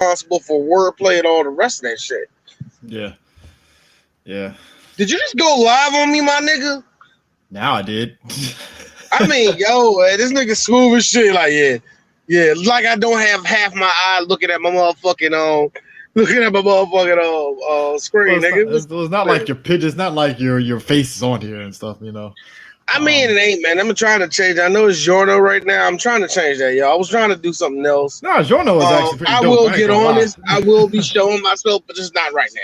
responsible for wordplay and all the rest of that shit. Yeah. Yeah. Did you just go live on me, my nigga? Now I did. I mean, yo, this nigga smooth as shit. Like, yeah, like I don't have half my eye looking at my motherfucking screen, Well, nigga. it's not like your pitch. It's not like your face is on here and stuff. I mean, it ain't, man. I'm trying to change. I know it's Jorno right now. I'm trying to change that, yo. I was trying to do something else. No, Jorno is actually pretty I dope. will I ain't get gonna on lie. this. I will be showing myself, but just not right now.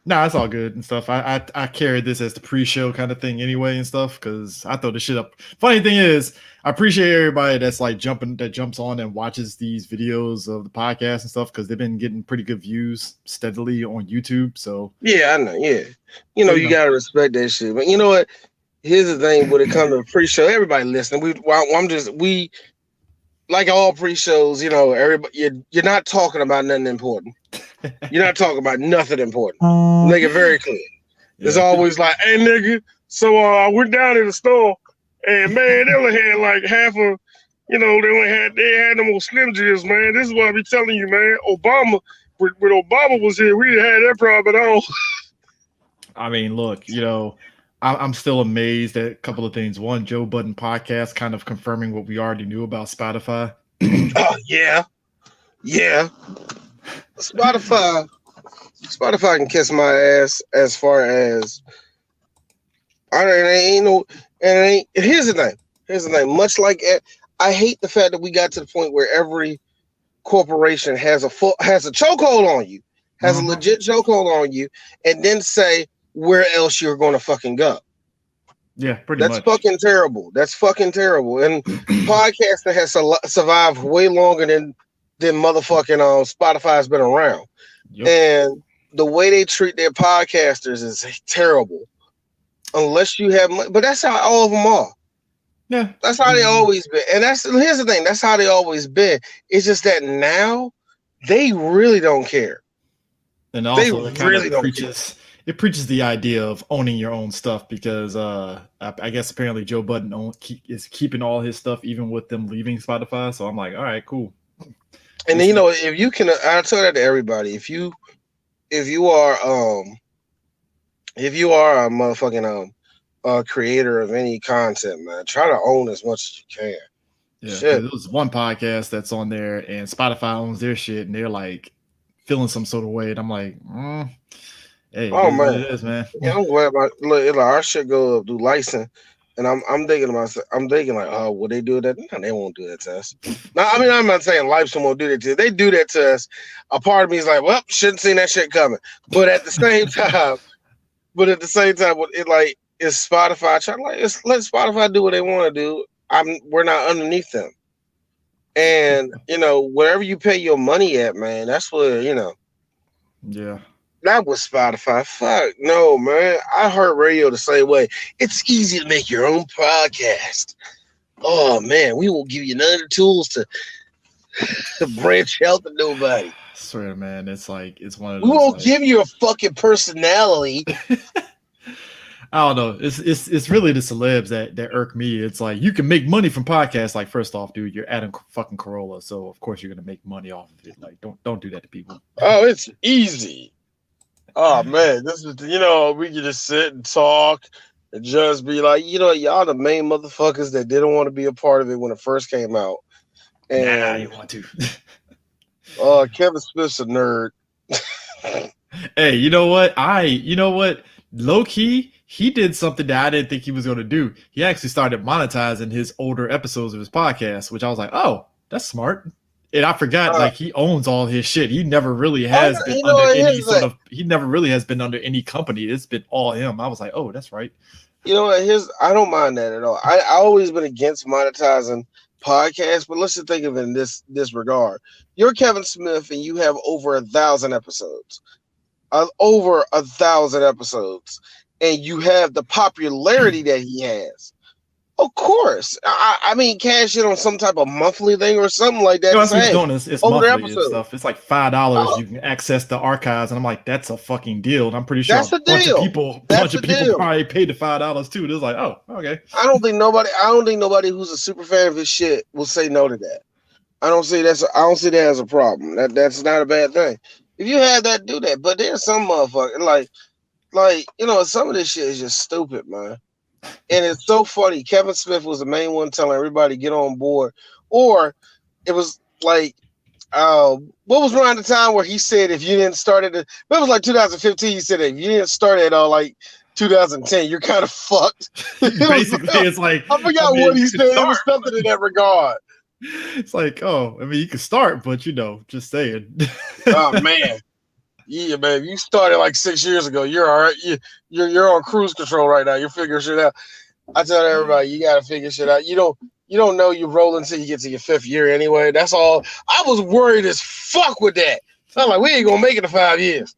Nah, it's all good and stuff. I carried this as the pre-show kind of thing anyway and stuff because I throw this shit up. Funny thing is, I appreciate everybody that's like jumps on and watches these videos of the podcast and stuff because they've been getting pretty good views steadily on YouTube. So yeah, I know. Yeah, you gotta respect that shit. But you know what? Here's the thing: when it comes to pre-show, everybody listening. We like all pre-shows. Everybody, you're not talking about nothing important. You're not talking about nothing important. Make it very clear. Yeah. It's always like, hey, nigga, so I went down to the store and, man, they only had like half of, they had no more Slim Jims, man. This is what I be telling you, man. Obama, when Obama was here, we didn't have that problem at all. I mean, look, I'm still amazed at a couple of things. One, Joe Budden podcast kind of confirming what we already knew about Spotify. Oh, yeah. Yeah. Spotify can kiss my ass as far as here's the thing. Much like I hate the fact that we got to the point where every corporation has a chokehold on you, has a legit chokehold on you, and then say where else you're going to fucking go. Yeah, pretty much. That's fucking terrible. And podcasting has survived way longer than motherfucking Spotify's been around. Yep. And the way they treat their podcasters is terrible. Unless you have money. But that's how all of them are. Yeah. That's how they always been. And here's the thing. That's how they always been. It's just that now they really don't care. And also it preaches the idea of owning your own stuff because I guess apparently Joe Budden is keeping all his stuff even with them leaving Spotify. So I'm like, all right, cool. And then, if you can, I tell that to everybody. If you are a motherfucking creator of any content, man, try to own as much as you can. Yeah, there was one podcast that's on there, and Spotify owns their shit, and they're like feeling some sort of way, and I'm like, hey, man, it is, man. Yeah, I'm glad our shit go up, do license. And I'm thinking like, oh, will they do that? No, they won't do that to us. Now, I mean, I'm not saying Lifestream won't do that to us. They do that to us. A part of me is like, well, shouldn't seen that shit coming. But at the same time, it like is Spotify trying let Spotify do what they want to do. We're not underneath them. And wherever you pay your money at, man, that's where Yeah. That was Spotify. Fuck no, man. I heard radio the same way. It's easy to make your own podcast. Oh man, we won't give you none of the tools to branch out to nobody. I swear, man, it's one of those. We won't give you a fucking personality. I don't know. It's really the celebs that irk me. It's like you can make money from podcasts. Like, first off, dude, you're adding fucking Corolla, so of course you're gonna make money off of it. Like, don't do that to people. Oh, it's easy. Oh man, this is we can just sit and talk and just be like, y'all the main motherfuckers that didn't want to be a part of it when it first came out. And you want to. Kevin Smith's a nerd. Hey, you know what? Low key, he did something that I didn't think he was going to do. He actually started monetizing his older episodes of his podcast, which I was like, oh, that's smart. And I forgot, he owns all his shit. He never really has been under he never really has been under any company. It's been all him. I was like, oh, that's right. You know what? I don't mind that at all. I always been against monetizing podcasts, but let's just think of it in this regard. You're Kevin Smith and you have over 1,000 episodes. Over 1,000 episodes. And you have the popularity that he has. Of course. I mean, cash it on some type of monthly thing or something like that. No, that's what he's doing. It's monthly and stuff. It's like $5. You can access the archives, and I'm like, that's a fucking deal. And I'm pretty sure a bunch of people probably paid the $5 too. It was like, oh, okay. I don't think nobody who's a super fan of his shit will say no to that. I don't see that as a problem. That's not a bad thing. If you had that, do that. But there's some motherfucker some of this shit is just stupid, man. And it's so funny. Kevin Smith was the main one telling everybody to get on board, or it was like, what was around the time where he said if you didn't start it was like 2015. He said if you didn't start it like 2010, you're kind of fucked. Basically, it's like I forgot what he said. It was something in that regard. It's like, oh, I mean, you can start, but just saying. Oh man, yeah, man. You started like 6 years ago. You're all right. You're on cruise control right now. You're figuring shit out. I tell everybody, you gotta figure shit out. You don't know you roll until you get to your 5th year anyway. That's all. I was worried as fuck with that. I'm like, we ain't gonna make it to 5 years.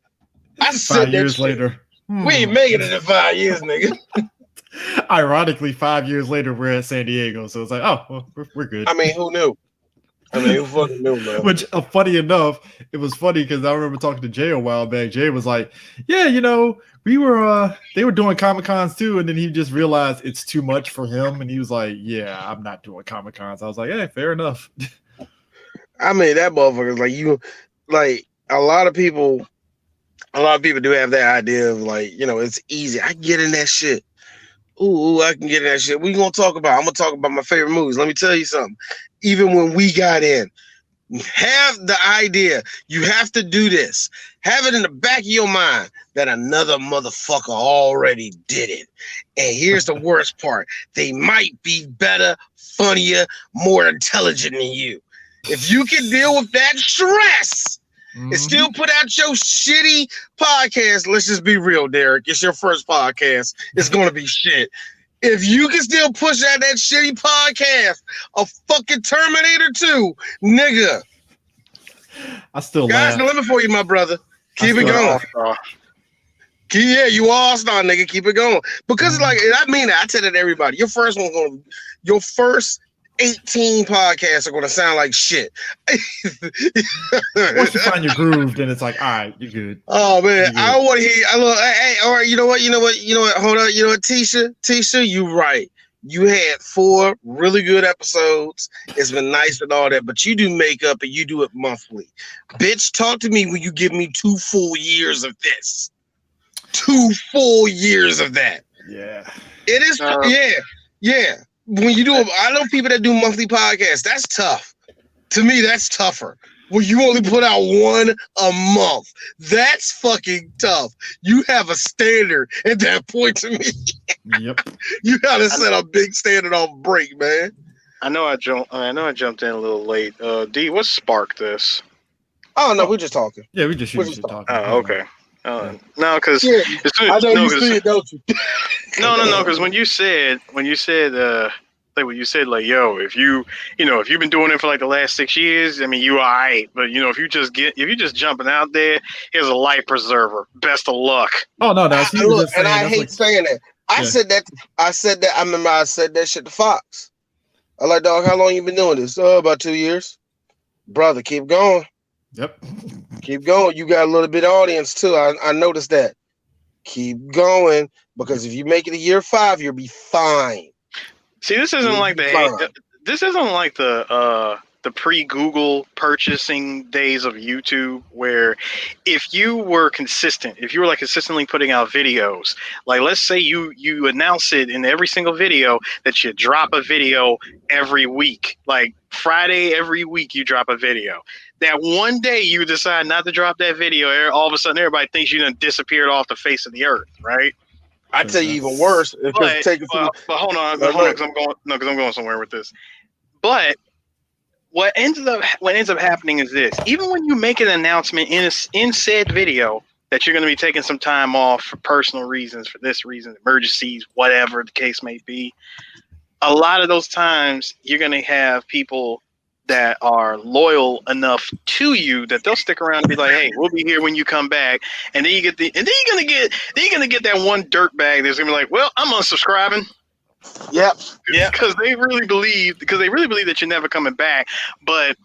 I said 5 years later. We ain't making it in 5 years, nigga. Ironically, 5 years later, we're at San Diego, so it's like, oh, well, we're good. I mean, who knew? Who fucking knew, man? Which, funny enough, it was funny because I remember talking to Jay a while back. Jay was like, yeah, we were, they were doing Comic-Cons too, and then he just realized it's too much for him, and he was like, yeah, I'm not doing Comic-Cons. I was like, hey, fair enough. I mean, that motherfucker's like a lot of people do have that idea of it's easy. I can get in that shit. Ooh, I can get in that shit. I'm gonna talk about my favorite movies. Let me tell you something. Even when we got in, have the idea. You have to do this. Have it in the back of your mind that another motherfucker already did it. And here's the worst part. They might be better, funnier, more intelligent than you. If you can deal with that stress and still put out your shitty podcast, let's just be real, Derek. It's your first podcast. It's going to be shit. If you can still push out that shitty podcast, a fucking Terminator 2, nigga. I still Guys, no limit for you, my brother. Keep it going. Yeah, you all-star, nigga. Keep it going. Because I mean that. I tell it to everybody. Your first 18 podcasts are going to sound like shit. Once you find your groove, then it's like, all right, you're good. Oh man, I want to hear. Hey, all right. You know what? Hold on. You know what, Tisha, you right. You had 4 really good episodes. It's been nice and all that, but you do makeup and you do it monthly. Bitch, talk to me when you give me 2 full years of this. 2 full years of that. Yeah. It is. Yeah. When you do, I know people that do monthly podcasts. That's tough. To me, that's tougher. When you only put out 1 a month, that's fucking tough. You have a standard at that point to me. Yep. You gotta set a big standard on break, man. I know I jumped in a little late. D, what sparked this? Oh no, we're just talking. Yeah, we're just talking. Oh, okay. No, because I know you see it, don't you? No. Because when you said like, yo, if you've been doing it for like the last 6 years, I mean, you all right. But if you just jumping out there, here's a life preserver. Best of luck. Oh no, I hate saying that. I said that. I remember I said that shit to Fox. I like, dog, how long you been doing this? About 2 years. Brother, keep going. Yep. Keep going. You got a little bit of audience too. I noticed that. Keep going, because if you make it to year 5, you'll be fine. See, this isn't like the pre-Google purchasing days of YouTube, where if you were like consistently putting out videos, like let's say you announce it in every single video that you drop a video every week, like Friday every week you drop a video. That one day you decide not to drop that video, all of a sudden everybody thinks you done disappeared off the face of the earth, right? I tell you even worse. But hold on, because I'm going somewhere with this. But what ends up happening is this: even when you make an announcement in said video that you're going to be taking some time off for personal reasons, for this reason, emergencies, whatever the case may be, a lot of those times you're going to have people that are loyal enough to you that they'll stick around and be like, "Hey, we'll be here when you come back." And then you're gonna get that one dirtbag that's gonna be like, "Well, I'm unsubscribing." Yep. Because they really believe that you're never coming back. But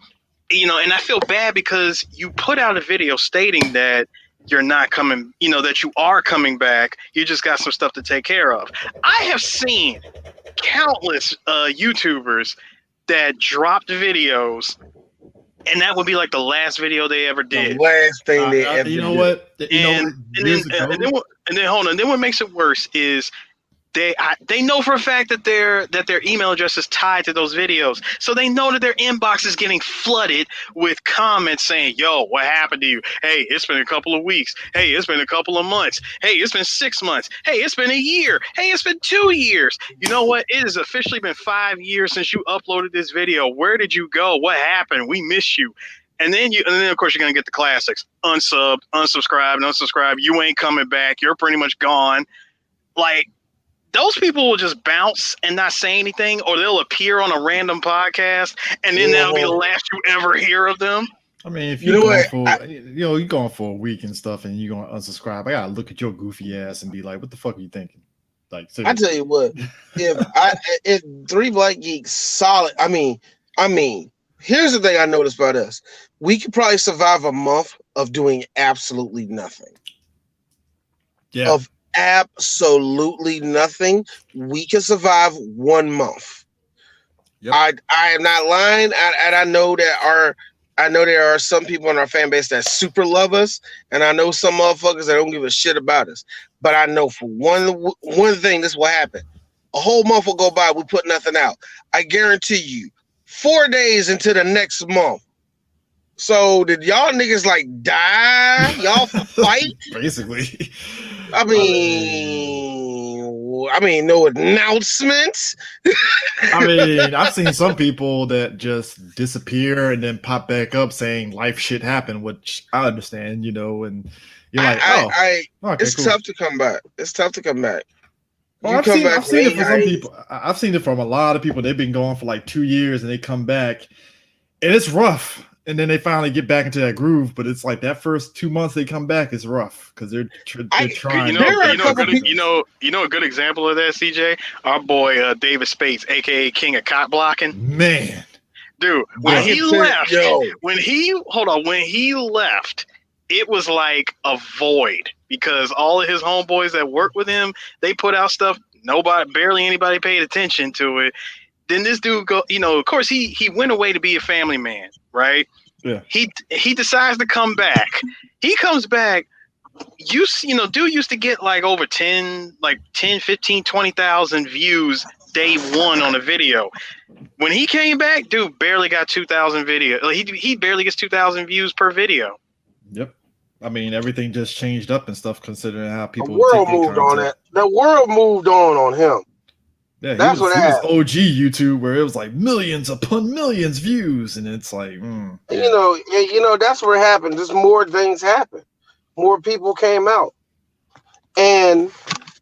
and I feel bad because you put out a video stating that you're not coming, that you are coming back. You just got some stuff to take care of. I have seen countless YouTubers that dropped videos And that would be like the last video they ever did. The last thing they ever you know did. what? You know, years ago. And then hold on. Then what makes it worse is they know for a fact that their email address is tied to those videos, so they know that their inbox is getting flooded with comments saying, "Yo, what happened to you? Hey, it's been a couple of weeks. Hey, it's been a couple of months. Hey, it's been 6 months. Hey, it's been a year. Hey, it's been 2 years. You know what? It has officially been 5 years since you uploaded this video. Where did you go? What happened? We miss you." And then of course you're gonna get the classics: unsubbed, unsubscribed. You ain't coming back. You're pretty much gone. Like, those people will just bounce and not say anything, or they'll appear on a random podcast, and then that'll be the last you ever hear of them. I mean, if you're you're going for a week and stuff, and you're going to unsubscribe, I gotta look at your goofy ass and be like, "What the fuck are you thinking?" Like, seriously. I tell you what, if Three Black Geeks solid, I mean, here's the thing I noticed about us: we could probably survive a month of doing absolutely nothing. Yeah. Of absolutely nothing, we can survive 1 month. Yep. I am not lying, and I know there are some people in our fan base that super love us, and I know some motherfuckers that don't give a shit about us. But I know for one thing, this will happen: a whole month will go by, we put nothing out. I guarantee you, 4 days into the next month. So did y'all niggas like die? Y'all fight? Basically. I mean, no announcements. I mean, I've seen some people that just disappear and then pop back up saying life shit happened, which I understand, you know, and you're like, okay, it's cool. tough to come back. It's tough to come back. Well, I've seen it for some people. I've seen it from a lot of people. They've been going for like 2 years and they come back, and it's rough. And then they finally get back into that groove, but it's like that first 2 months they come back is rough because they're trying. You know a good example of that, CJ? Our boy David Spates, aka King of Cot Blocking. Man, dude, when he left, it was like a void because all of his homeboys that worked with him, they put out stuff. Barely anybody paid attention to it. Then this dude of course he went away to be a family man, right? Yeah. He decides to come back. He comes back. Dude used to get like over 10, 15, 20,000 views day one on a video. When he came back, dude barely got 2,000 video. He barely gets 2,000 views per video. Yep. I mean, everything just changed up and stuff considering how people the world moved on it. The world moved on him. Yeah, he was OG YouTube where it was like millions upon millions views, and it's like, that's where it happened. Just more things happened. More people came out, and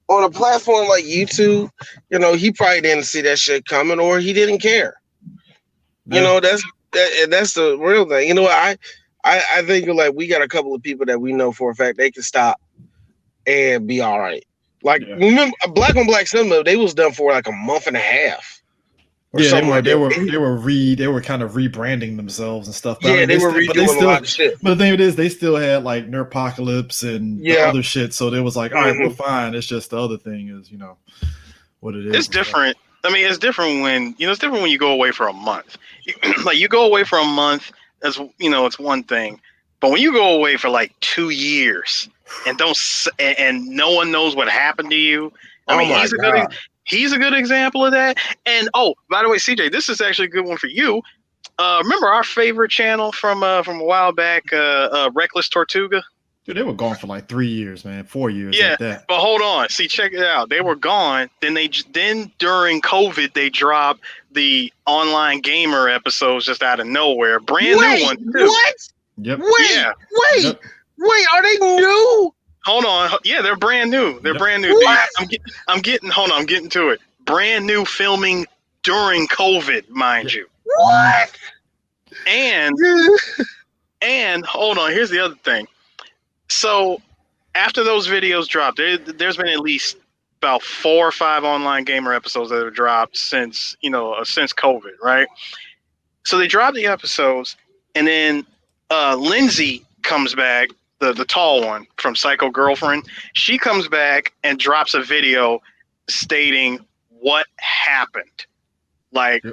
on a platform like YouTube, he probably didn't see that shit coming, or he didn't care. Yeah. That's the real thing. You know what? I think like we got a couple of people that we know for a fact they can stop and be all right. Like, remember Black on Black Cinema, they was done for like a month and a half. Yeah, they were kind of rebranding themselves and stuff. But they were redoing a lot of shit. But the thing is, they still had like Nerdpocalypse and the other shit. So they was like, all right, we're fine. It's just the other thing is, what it is. It's different. I mean, it's different when you go away for a month. Like you go away for a month, as it's one thing. But when you go away for like 2 years and no one knows what happened to you, he's a good example of that. And by the way, CJ, this is actually a good one for you. Remember our favorite channel from a while back, Reckless Tortuga? Dude, they were gone for like 3 years, man, 4 years. Yeah, like that. But hold on. See, check it out. They were gone. Then during COVID, they dropped the online gamer episodes just out of nowhere. Brand new one too. What? Yep. Wait, are they new? Hold on. Yeah, they're brand new. They're brand new. What? I'm getting to it. Brand new filming during COVID, mind you. What? And hold on, here's the other thing. So after those videos dropped, there's been at least about 4 or 5 online gamer episodes that have dropped since COVID, right? So they dropped the episodes, and then Lindsay comes back, the tall one from Psycho Girlfriend. She comes back and drops a video stating what happened. Like,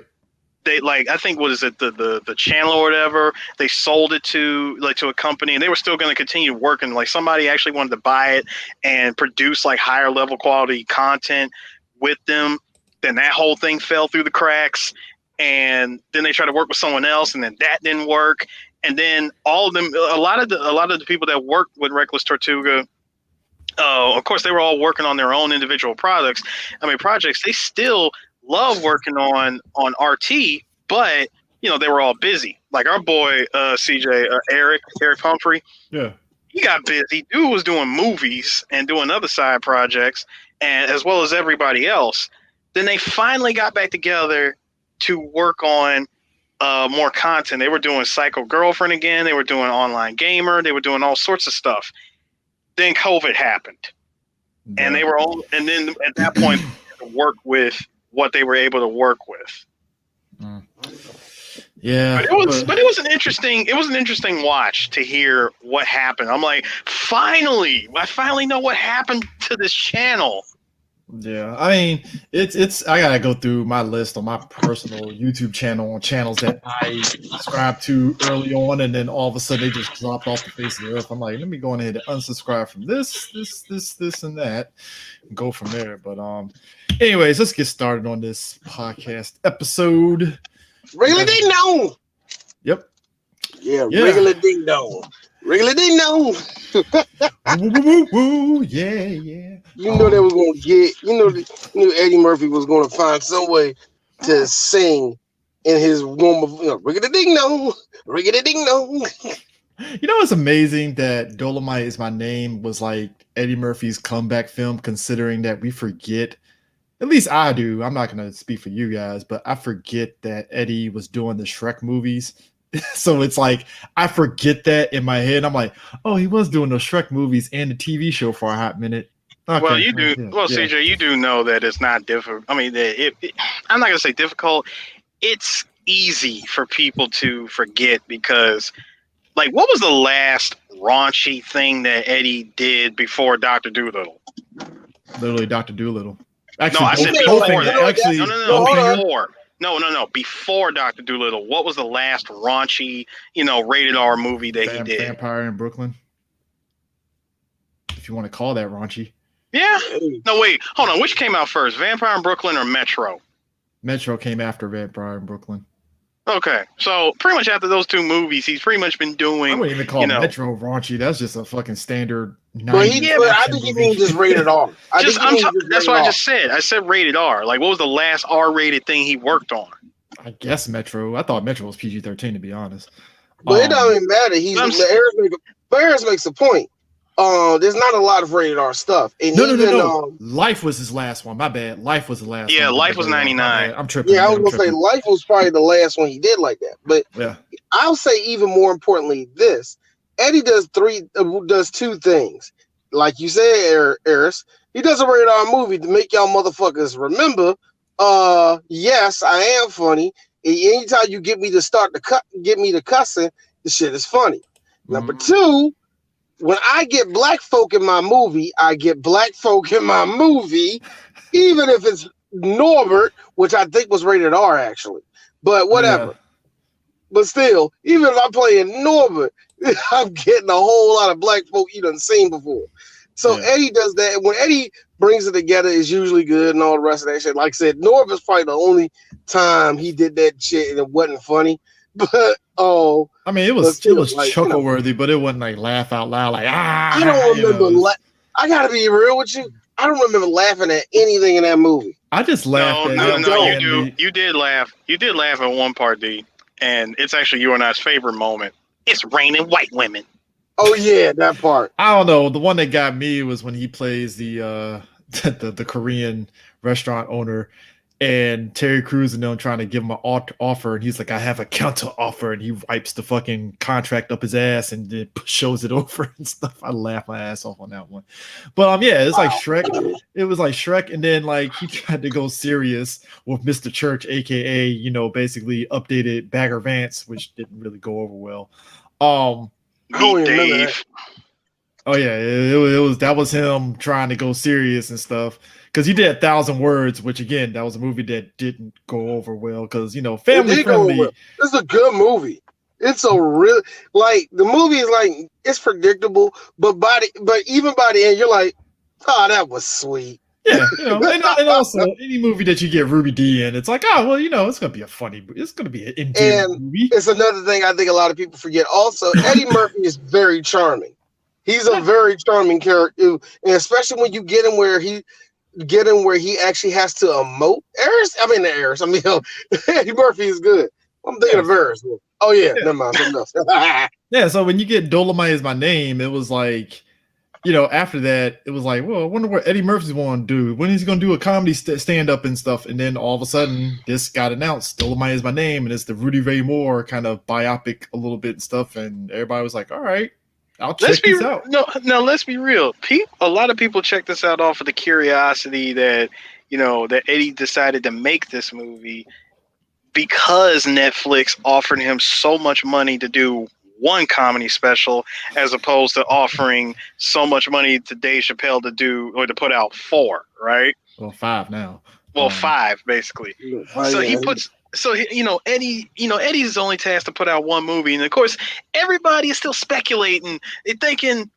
they like I think what is it the channel or whatever, they sold it to a company, and they were still going to continue working. Like somebody actually wanted to buy it and produce like higher level quality content with them. Then that whole thing fell through the cracks, and then they tried to work with someone else, and then that didn't work. And then all of them, a lot of the people that worked with Reckless Tortuga, of course, they were all working on their own individual projects. They still love working on RT, but they were all busy. Like our boy CJ Eric Humphrey, yeah, he got busy. Dude was doing movies and doing other side projects, and as well as everybody else. Then they finally got back together to work on more content. They were doing Psycho Girlfriend again. They were doing Online Gamer. They were doing all sorts of stuff. Then COVID happened, and they were all. And then at that point, to work with what they were able to work with. Yeah, but it was an interesting watch to hear what happened. I'm like, I finally know what happened to this channel. Yeah, I mean, it's. I gotta go through my list on my personal YouTube channel on channels that I subscribed to early on, and then all of a sudden they just dropped off the face of the earth. I'm like, let me go ahead and unsubscribe from this, and that, and go from there. But anyways, let's get started on this podcast episode. Regular ding dong. Yep. Yeah, regular ding dong. Regular ding dong. Yeah. You know they was gonna get. You know Eddie Murphy was gonna find some way to sing in his normal. Regular ding dong. Regular ding dong. You know what's amazing that Dolemite Is My Name was like Eddie Murphy's comeback film, considering that we forget. At least I do. I'm not going to speak for you guys, but I forget that Eddie was doing the Shrek movies. So it's like, I forget that in my head. I'm like, oh, he was doing those Shrek movies and the TV show for a hot minute. Okay. Well, you do. Yeah. Well, CJ, you do know that it's not difficult. I mean, I'm not going to say difficult. It's easy for people to forget because, like, what was the last raunchy thing that Eddie did before Dr. Dolittle? Literally Dr. Dolittle. Actually, no, I said before that. Actually, No, before Dr. Dolittle. What was the last raunchy, rated R movie that he did? Vampire in Brooklyn. If you want to call that raunchy. Yeah. No, wait. Hold on. Which came out first, Vampire in Brooklyn or Metro? Metro came after Vampire in Brooklyn. Okay, so pretty much after those two movies, he's pretty much been doing. I wouldn't even call Metro raunchy. That's just a fucking standard. But I think you mean just rated R. That's what I just said. I said rated R. Like, what was the last R-rated thing he worked on? I guess Metro. I thought Metro was PG-13, to be honest. But it doesn't matter. Harris makes a point. There's not a lot of rated R stuff. And no. Life was his last one. My bad. Life was the last one. Yeah, Life was 99. I'm tripping. Yeah, I was going to say Life was probably the last one he did like that. But yeah, I'll say even more importantly, Eddie does two things. Like you said, Eris, he does a rated R movie to make y'all motherfuckers remember, yes, I am funny. Anytime you get me to cussing, the shit is funny. Number two, when I get black folk in my movie, even if it's Norbert, which I think was rated R actually. But whatever. Yeah. But still, even if I'm playing Norbert, I'm getting a whole lot of black folk you done seen before. So Eddie does that. When Eddie brings it together, it's usually good and all the rest of that shit. Like I said, Norbert's probably the only time he did that shit and it wasn't funny. But I mean, it was like, chuckle worthy, but it wasn't like laugh out loud, like I don't remember. I gotta be real with you. I don't remember laughing at anything in that movie. I just laughed. No, you did laugh. You did laugh at one part, D, and it's actually you and I's favorite moment. It's raining white women. Oh yeah, that part. I don't know. The one that got me was when he plays the Korean restaurant owner. And Terry Crews and them trying to give him an offer, and he's like, "I have a counter offer," and he wipes the fucking contract up his ass and then shows it over and stuff. I laugh my ass off on that one. But it's like Shrek. It was like Shrek, and then like he tried to go serious with Mr. Church, aka basically updated Bagger Vance, which didn't really go over well. I don't remember that. Oh yeah, that was him trying to go serious and stuff. Because he did 1,000 Words, which again, that was a movie that didn't go over well. Because family friendly. This is a good movie. It's a real the movie is it's predictable, but even by the end, you're like, oh, that was sweet. Yeah, and also any movie that you get Ruby D in, it's like, oh well, it's gonna be a funny movie. It's gonna be an endearing movie. It's another thing I think a lot of people forget. Also, Eddie Murphy is very charming. He's a very charming character, and especially when you get him where he actually has to emote. Eddie Murphy is good. I'm thinking of Eris. Oh yeah, never mind. Something else. Yeah, so when you get Dolemite Is My Name, it was like, after that, it was like, well, I wonder what Eddie Murphy's going to do. When is he going to do a comedy stand-up and stuff? And then all of a sudden, this got announced. Dolemite Is My Name, and it's the Rudy Ray Moore kind of biopic a little bit and stuff. And everybody was like, all right, I'll check this out. No, let's be real. A lot of people check this out off of the curiosity that, that Eddie decided to make this movie because Netflix offered him so much money to do one comedy special as opposed to offering so much money to Dave Chappelle to put out 4, right? Well, 5 now. Well, 5 basically. Eddie's only tasked to put out one movie, and of course, everybody is still speculating. They're thinking,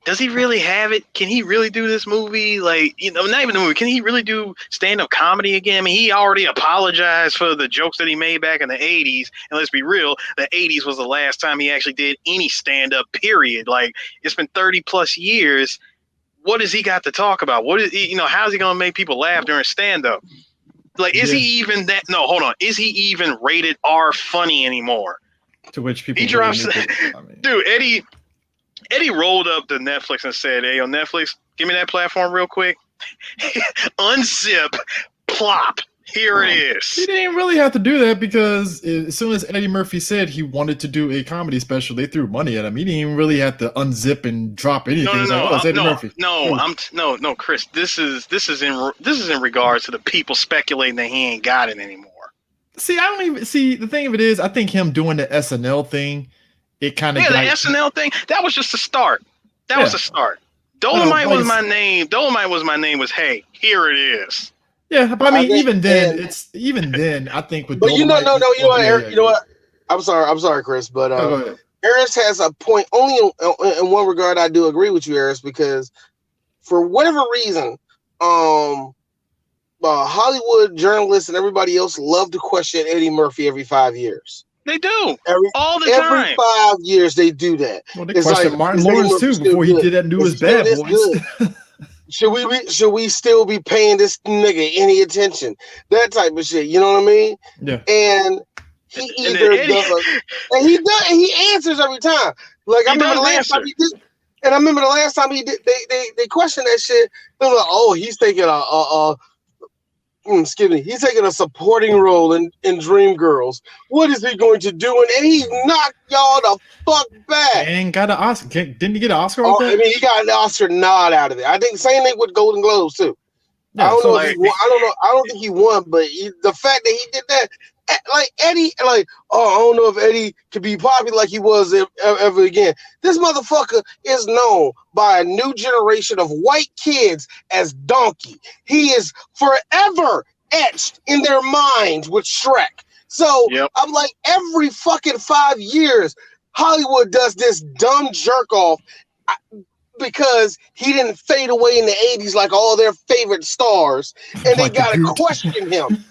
does he really have it? Can he really do this movie? Not even the movie. Can he really do stand-up comedy again? I mean, he already apologized for the jokes that he made back in the 80s. And let's be real, the 80s was the last time he actually did any stand-up, period. It's been 30 plus years. What has he got to talk about? How's he going to make people laugh during stand-up? Is he even that? No, hold on. Is he even rated R funny anymore? To which people... He drops... Dude, Eddie rolled up to Netflix and said, hey, on Netflix, give me that platform real quick. Unzip, plop. Here it is. He didn't really have to do that because as soon as Eddie Murphy said he wanted to do a comedy special, they threw money at him. He didn't even really have to unzip and drop anything. No, Chris. This is in regards to the people speculating that he ain't got it anymore. See, I don't even see. The thing of it is, I think him doing the SNL thing, it kind of the SNL thing. That was just a start. That was a start. Dolemite was my name. Dolemite was my name. Was hey, here it is. Yeah, but I mean, even then, I think with. But you know what? I'm sorry, Chris, but Eris has a point. Only in one regard, I do agree with you, Eris, because for whatever reason, Hollywood journalists and everybody else love to question Eddie Murphy every 5 years. They do all the time. Every 5 years, they do that. Well, they question Martin Lawrence too before he did that newest Bad Boys. Should we still be paying this nigga any attention? That type of shit. You know what I mean? Yeah. And he he answers every time. I remember the last time he did, and I remember the last time he did. They questioned that shit. They were like, "Oh, he's taking he's taking a supporting role in Dreamgirls. What is he going to do?" And he knocked y'all the fuck back. And got an Oscar. Didn't he get an Oscar? I mean, he got an Oscar nod out of it. I think same thing with Golden Globes too. Yeah, I don't know if he won. I don't think he won, but the fact that he did that, Eddie, I don't know if Eddie could be popular like he was ever again. This motherfucker is known by a new generation of white kids as Donkey. He is forever etched in their minds with Shrek. So I'm like, every fucking 5 years, Hollywood does this dumb jerk off because he didn't fade away in the 80s like all their favorite stars, and they gotta question him.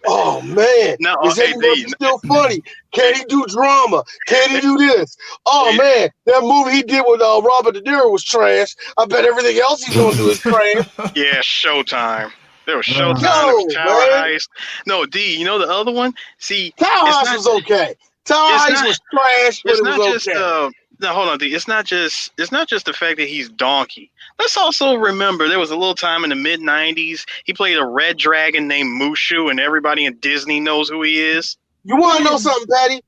Oh man, is Eddie Murphy still funny? Can he do drama? Can he do this? Oh man, that movie he did with Robert De Niro was trash. I bet everything else he's gonna do is trash. Yeah, Showtime. There was Showtime. There was Tower Heist. No, D. You know the other one? See, Tower Heist was okay. Tower Heist was trash, but it was okay. No, hold on, D. It's not just the fact that he's Donkey. Let's also remember there was a little time in the mid '90s he played a red dragon named Mushu, and everybody in Disney knows who he is. You want to know something, Patty?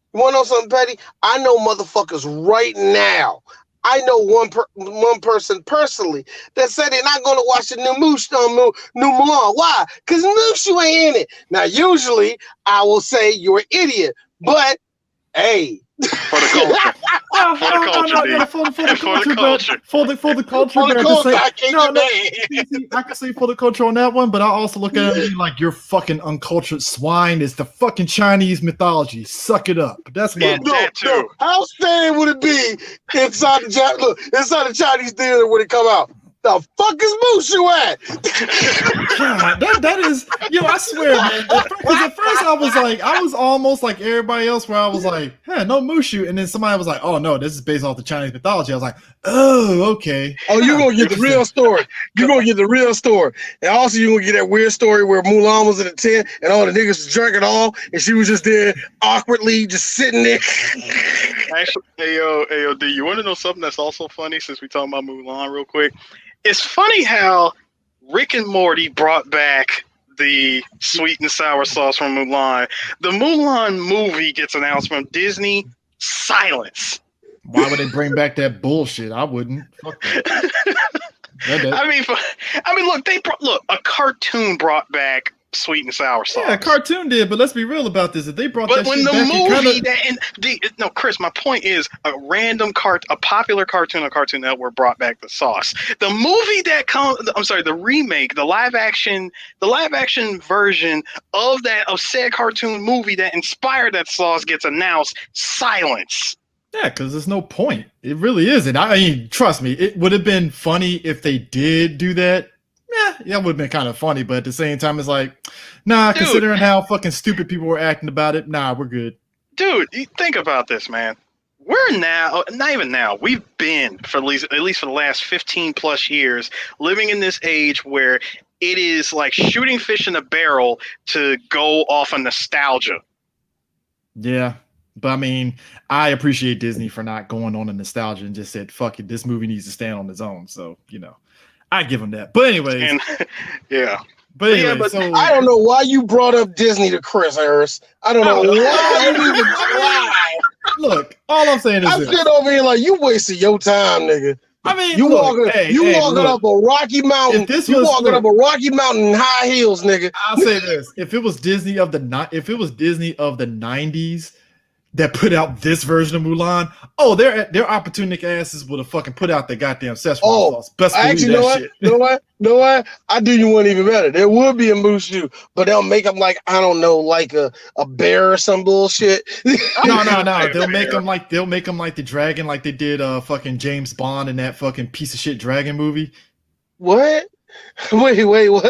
I know motherfuckers right now. I know one person personally that said they're not going to watch the new Mulan. Why? Because Mushu ain't in it. Now, usually I will say you're an idiot, but hey, For the culture. For the culture, dude. For the culture. I can say for the culture on that one, but I also look at it like you're fucking uncultured swine. It's the fucking Chinese mythology. Suck it up. That's why. No. How sad would it be inside the Chinese theater when it come out? The fuck is Mushu at? God, that is, I swear, man. At first I was almost like everybody else, where I was like, no Mushu, and then somebody was like, oh no, this is based off the Chinese mythology. I was like, oh, okay. Oh, you're gonna get the real story. You're gonna get the real story, and also you're gonna get that weird story where Mulan was in a tent and all the niggas was drinking all, and she was just there awkwardly, just sitting there. Actually, Ayo, D, you want to know something that's also funny? Since we talking about Mulan, real quick. It's funny how Rick and Morty brought back the sweet and sour sauce from Mulan. The Mulan movie gets announced from Disney. Silence. Why would they bring back that bullshit? I wouldn't. Fuck that. I mean, look, a cartoon brought back sweet and sour sauce. Yeah, a cartoon did, but let's be real about this. If they brought but that when shit the back, movie Chris, my point is a popular cartoon on Cartoon Network brought back the sauce. The movie the remake, the live action version of said cartoon movie that inspired that sauce gets announced. Silence. Yeah, because there's no point. It really isn't. I mean, trust me, it would have been funny if they did do that. Yeah, that would have been kind of funny, but at the same time, it's like, nah, dude, considering how fucking stupid people were acting about it, nah, we're good. Dude, think about this, man. We're now, not even now, we've been, for at least for the last 15 plus years, living in this age where it is like shooting fish in a barrel to go off of nostalgia. Yeah, but I mean, I appreciate Disney for not going on a nostalgia and just said, fuck it, this movie needs to stand on its own, so, I give them that. But anyways. Yeah. But anyway, so I don't know why you brought up Disney to Chris Harris. I don't know why. Look, all I'm saying is I sit over here like you wasted your time, nigga. I mean, you walking up a Rocky Mountain. Up a Rocky Mountain in high heels, nigga. I'll say this: if it was Disney of the 90s that put out this version of Mulan, their opportunistic asses would have fucking put out the goddamn Szechuan sauce. Best actually, know what? I do you one even better. There would be a Mushu, but they'll make them like, I don't know, like a bear or some bullshit. No. They'll make them like the dragon, like they did fucking James Bond in that fucking piece of shit dragon movie. What? Wait, what?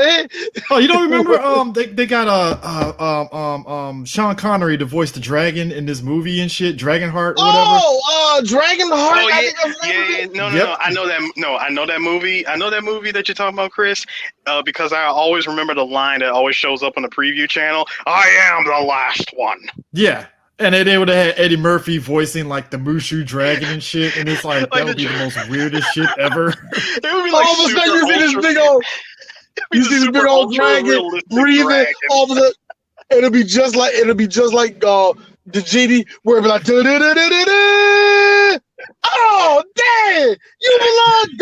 Oh, you don't remember? They got Sean Connery to voice the dragon in this movie and shit, Dragonheart or whatever. Dragonheart. Oh yeah. No. I know that. No, I know that movie. I know that movie that you're talking about, Chris, because I always remember the line that always shows up on the preview channel. I am the last one. Yeah. And they would have had Eddie Murphy voicing like the Mushu dragon and shit, and it's like that would be the most weirdest shit ever. It would be like all of a sudden you see this big old, dragon breathing. All of a sudden, it'll be just like the genie where it'll be like da-da-da-da-da-da. Oh damn! You belong,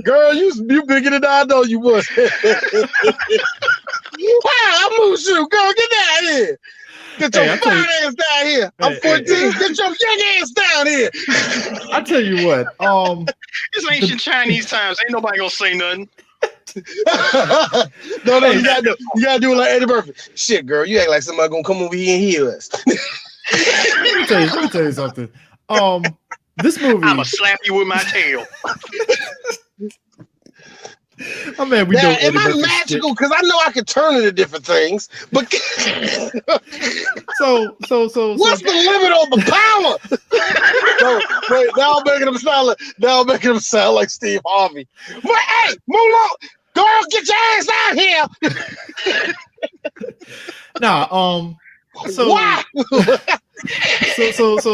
girl. You bigger than I know you was. Wow, I'm Mushu. Girl, get down here. Get your fine ass down here. I'm 14. Get your young ass down here. I tell you what. It's ancient Chinese times. Ain't nobody gonna say nothing. No, you gotta do it like Eddie Murphy. Shit, girl, you act like somebody gonna come over here and heal us. Let me tell you something. This movie, I'ma slap you with my tail. Oh man, we now, am I magical? Because I know I can turn into different things, but so what's the limit on the power? Wait, now I'm making him sound like Steve Harvey. But hey, Mulan, girl, get your ass out here.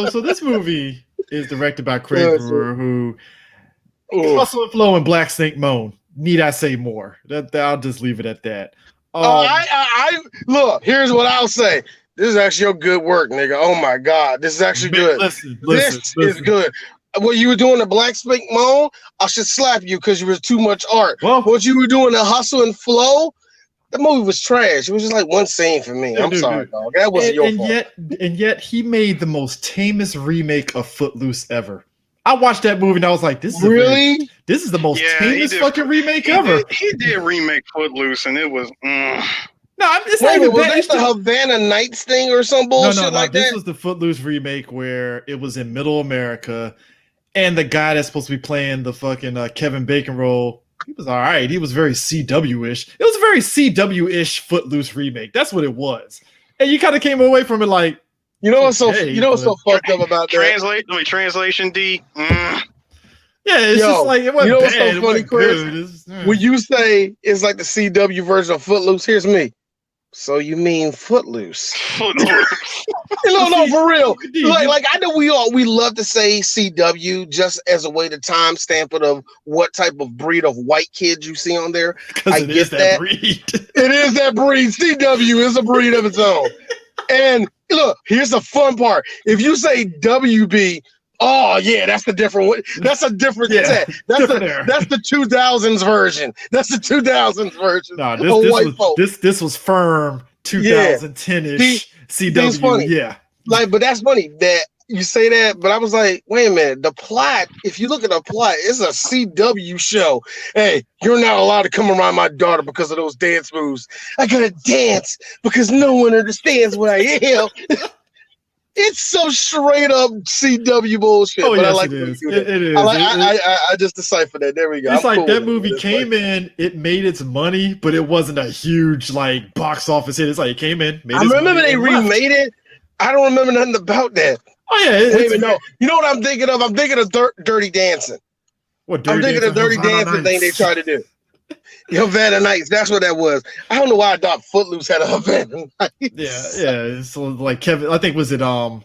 So this movie is directed by Craig Brewer, who Hustle and Flow and Black Snake Moan. Need I say more? I'll just leave it at that. I look. Here's what I'll say. This is actually your good work, nigga. Oh my god, this is actually good. Listen. Is good. When you were doing the Black Snake Moan, I should slap you because you was too much art. Well, what you were doing, the Hustle and Flow, The movie was trash. It was just like one scene for me. I'm sorry, dog. That wasn't your fault. And yet he made the most tamest remake of Footloose ever. I watched that movie and I was like, this is the most tamest fucking remake ever. He did remake Footloose and it was No, it's not even bad. Was that the Havana Nights thing or some bullshit like that? This was the Footloose remake where it was in Middle America, and the guy that's supposed to be playing the fucking Kevin Bacon role, he was all right. He was very CW-ish. It was a very CW-ish Footloose remake. That's what it was. And you kind of came away from it like, what's so fucked up about that? Translation D. Yeah, it's just like it wasn't what's bad. So funny, Chris? When you say it's like the CW version of Footloose, here's me. So you mean Footloose? No, for real. Like I know we love to say CW just as a way to timestamp it of what type of breed of white kids you see on there. I get that. Breed. It is that breed. CW is a breed of its own. And look, here's the fun part. If you say WB, oh yeah, that's the different one. That's a different set. That's the 2000s version. That's the 2000s version. No, this was firm 2010ish CW. Funny. Yeah. But that's funny that you say that, but I was like, wait a minute, the plot, if you look at the plot, it's a CW show. Hey, you're not allowed to come around my daughter because of those dance moves. I gotta dance because no one understands what I am. It's so straight up CW bullshit. Oh, but yes, I like it is. It is. I just deciphered that. There we go. It's like that movie came in, it made its money, but it wasn't a huge like box office hit. It's like it came in. I remember they remade it. I don't remember nothing about that. Oh yeah, no. You know what I'm thinking of? I'm thinking of Dirty Dancing. I'm thinking of Dirty Dancing thing they tried to do. Havana Nights. That's what that was. I don't know why I thought Footloose had a Havana Nights. Yeah. So like Kevin, I think was it old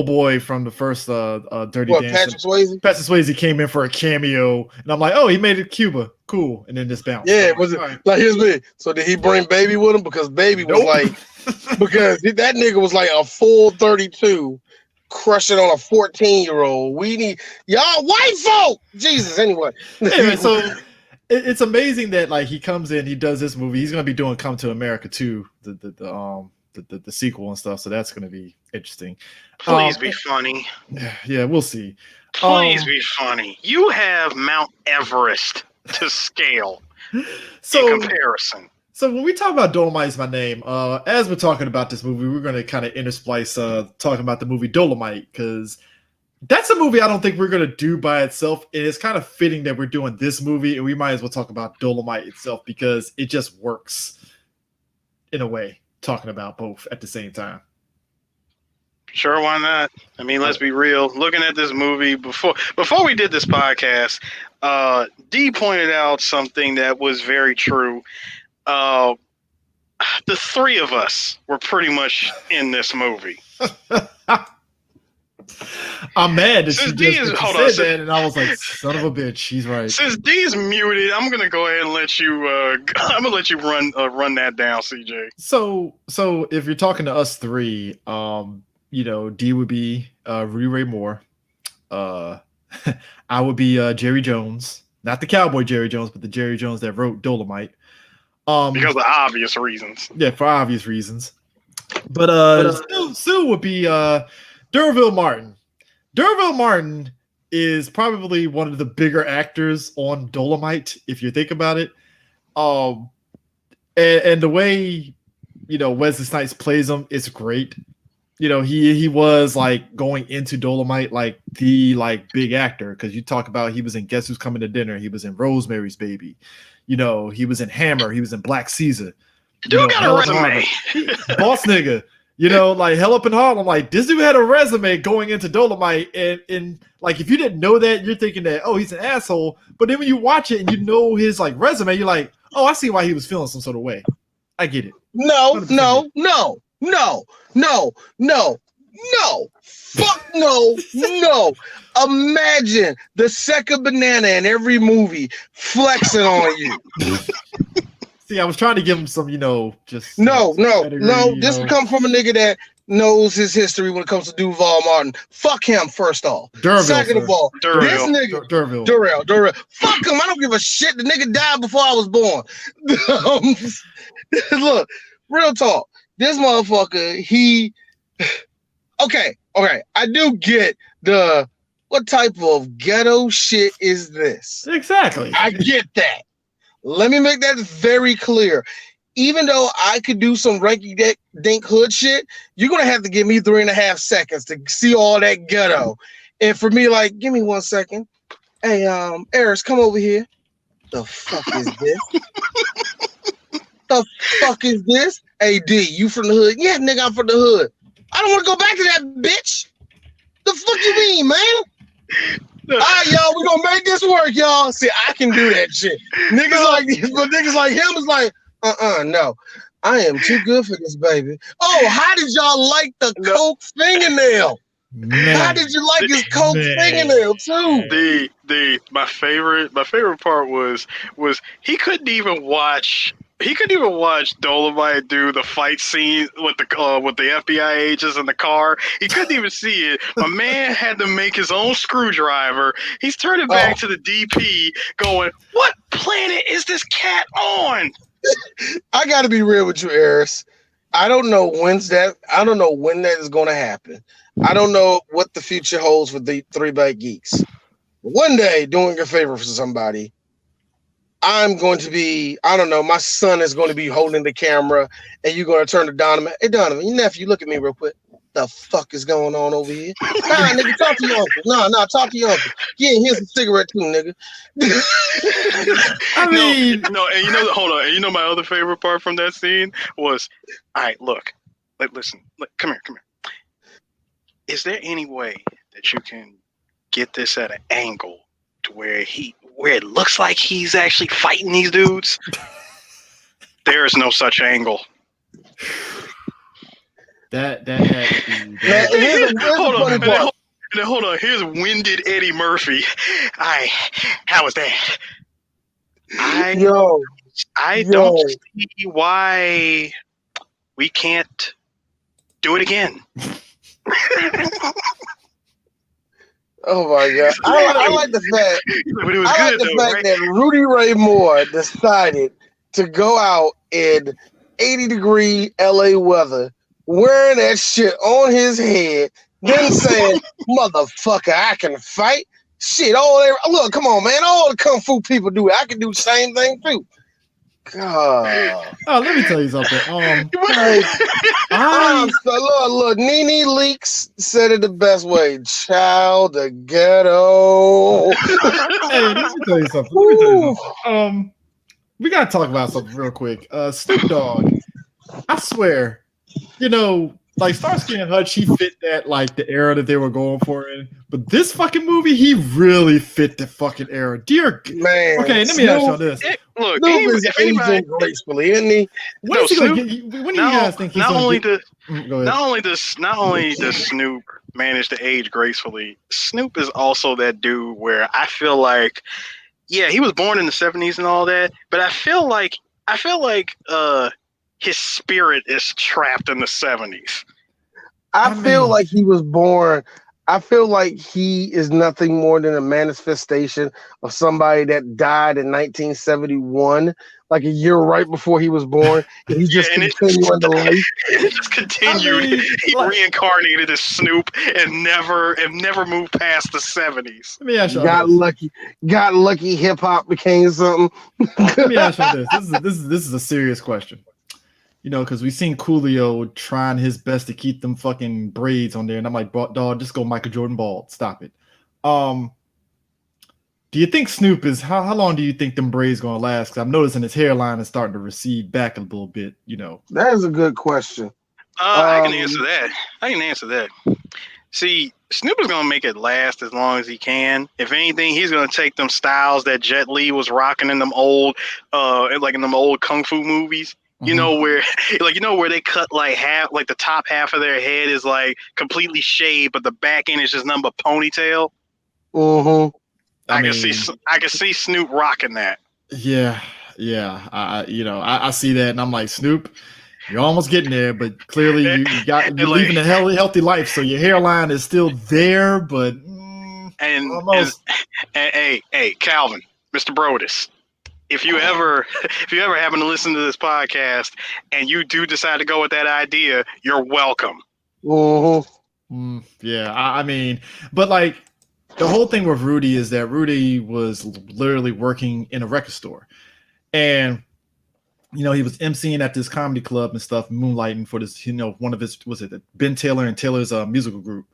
boy from the first Dirty Dancing. Patrick Swayze? Patrick Swayze came in for a cameo, and I'm like, oh, he made it Cuba. Cool. And then just bounced. Yeah, was it right. Like here's me. So did he bring Baby with him? Because Baby was like because that nigga was like a full 32 crushing on a 14-year-old. We need y'all white folk. Jesus, anyway. So it's amazing that like he comes in, he does this movie. He's gonna be doing Come to America too, the sequel and stuff. So that's gonna be interesting. Please be funny. Yeah, we'll see. Please be funny. You have Mount Everest to scale in comparison. So when we talk about Dolemite is my name, as we're talking about this movie, we're going to kind of intersplice talking about the movie Dolemite, because that's a movie I don't think we're going to do by itself. And it's kind of fitting that we're doing this movie, and we might as well talk about Dolemite itself because it just works in a way, talking about both at the same time. Sure, why not? I mean, let's be real. Looking at this movie before we did this podcast, D pointed out something that was very true. The three of us were pretty much in this movie. I'm mad that she just said that, and I was like, "Son of a bitch, she's right." Since D's muted, I'm gonna go ahead and let you. I'm gonna let you run that down, CJ. So if you're talking to us three, D would be Rudy Ray Moore. I would be Jerry Jones, not the cowboy Jerry Jones, but the Jerry Jones that wrote Dolemite. Because of obvious reasons. Yeah, for obvious reasons. But Sue would be D'Urville Martin. D'Urville Martin is probably one of the bigger actors on Dolemite, if you think about it. And the way Wesley Snipes plays him, it's great. He was like going into Dolemite like the big actor, because you talk about he was in Guess Who's Coming to Dinner, he was in Rosemary's Baby. He was in Hammer. He was in Black Caesar. Dude got a resume. Boss nigga. Like Hell Up in Harlem. Like, this dude had a resume going into Dolemite. And like, if you didn't know that, you're thinking that, oh, he's an asshole. But then when you watch it and you know his like resume, you're like, oh, I see why he was feeling some sort of way. I get it. No. Fuck no. Imagine the second banana in every movie flexing on you. See, I was trying to give him some, just no. This would come from a nigga that knows his history when it comes to Duval Martin. Fuck him, first off. Durville, Second of all, this nigga, Durrell. Fuck him. I don't give a shit. The nigga died before I was born. Look, real talk. This motherfucker, he... Okay. I do get the... What type of ghetto shit is this? Exactly. I get that. Let me make that very clear. Even though I could do some ranky dink hood shit, you're gonna have to give me 3.5 seconds to see all that ghetto. And for me, like, give me 1 second. Hey, Eris, come over here. The fuck is this? The fuck is this? Hey, D, you from the hood? Yeah, nigga, I'm from the hood. I don't want to go back to that bitch. The fuck you mean, man? All right, y'all, we gonna make this work, y'all. See, I can do that shit. Niggas like this, but niggas like him is like, no. I am too good for this, baby. Oh, how did y'all like the coke fingernail? Man. How did you like his coke fingernail too? My favorite part was he couldn't even watch Dolemite do the fight scene with the FBI agents in the car. He couldn't even see it. My man had to make his own screwdriver. He's turning back to the DP going, what planet is this cat on? I got to be real with you, Eris. I don't know when that is going to happen. I don't know what the future holds for the 3-Bite Geeks. One day, doing a favor for somebody, I'm going to be, I don't know, my son is going to be holding the camera, and you're going to turn to Donovan. Hey, Donovan, your nephew, look at me real quick. The fuck is going on over here? Nah, nigga, talk to your uncle. Nah, talk to your uncle. Yeah, here's a cigarette too, nigga. I mean, no, and hold on. And my other favorite part from that scene was, all right, look, listen, come here. Is there any way that you can get this at an angle to where it looks like he's actually fighting these dudes? There is no such angle. That had to be. Hold on. Here's winded Eddie Murphy. How was that? I don't see why we can't do it again. Oh my god! I like the fact that Rudy Ray Moore decided to go out in 80-degree LA weather, wearing that shit on his head, then saying, "Motherfucker, I can fight." Shit, look, come on, man. All the kung fu people do it. I can do the same thing too. God. Oh, let me tell you something. Look, Nene Leaks said it the best way. Child the ghetto. Hey, let me tell you something. We gotta talk about something real quick. Snoop Dogg. I swear, like Starsky and Hutch, he fit that like the era that they were going for in. But this fucking movie, he really fit the fucking era. Dear man. Okay, let me ask y'all this. Look, Snoop is aging gracefully, isn't he? When do you guys think he's not only does Snoop manage to age gracefully, Snoop is also that dude where I feel like, yeah, he was born in the 70s and all that, but I feel like his spirit is trapped in the 70s. I feel like he was born. I feel like he is nothing more than a manifestation of somebody that died in 1971, like a year right before he was born. And he just continued to life. He just continued. He reincarnated as Snoop and never moved past the 70s. Let me ask you got lucky. Hip hop became something. Let me ask you this. This is a serious question. Because we've seen Coolio trying his best to keep them fucking braids on there, and I'm like, dog, just go Michael Jordan bald. Stop it. Do you think Snoop is how long do you think them braids gonna last? Because I'm noticing his hairline is starting to recede back a little bit. That is a good question. I can answer that. See, Snoop is gonna make it last as long as he can. If anything, he's gonna take them styles that Jet Li was rocking in them old, kung fu movies. Where they cut like half, like the top half of their head is like completely shaved, but the back end is just nothing but ponytail. Mm-hmm. I can see Snoop rocking that. Yeah. I see that, and I'm like, Snoop, You're almost getting there, but clearly you're living a healthy life, so your hairline is still there, but almost. And hey, Calvin, Mr. Brodus, if you ever happen to listen to this podcast and you do decide to go with that idea, you're welcome. Yeah, I mean, but like the whole thing with Rudy is that Rudy was literally working in a record store, and he was emceeing at this comedy club and stuff, moonlighting for this, one of his, Ben Taylor and Taylor's musical group.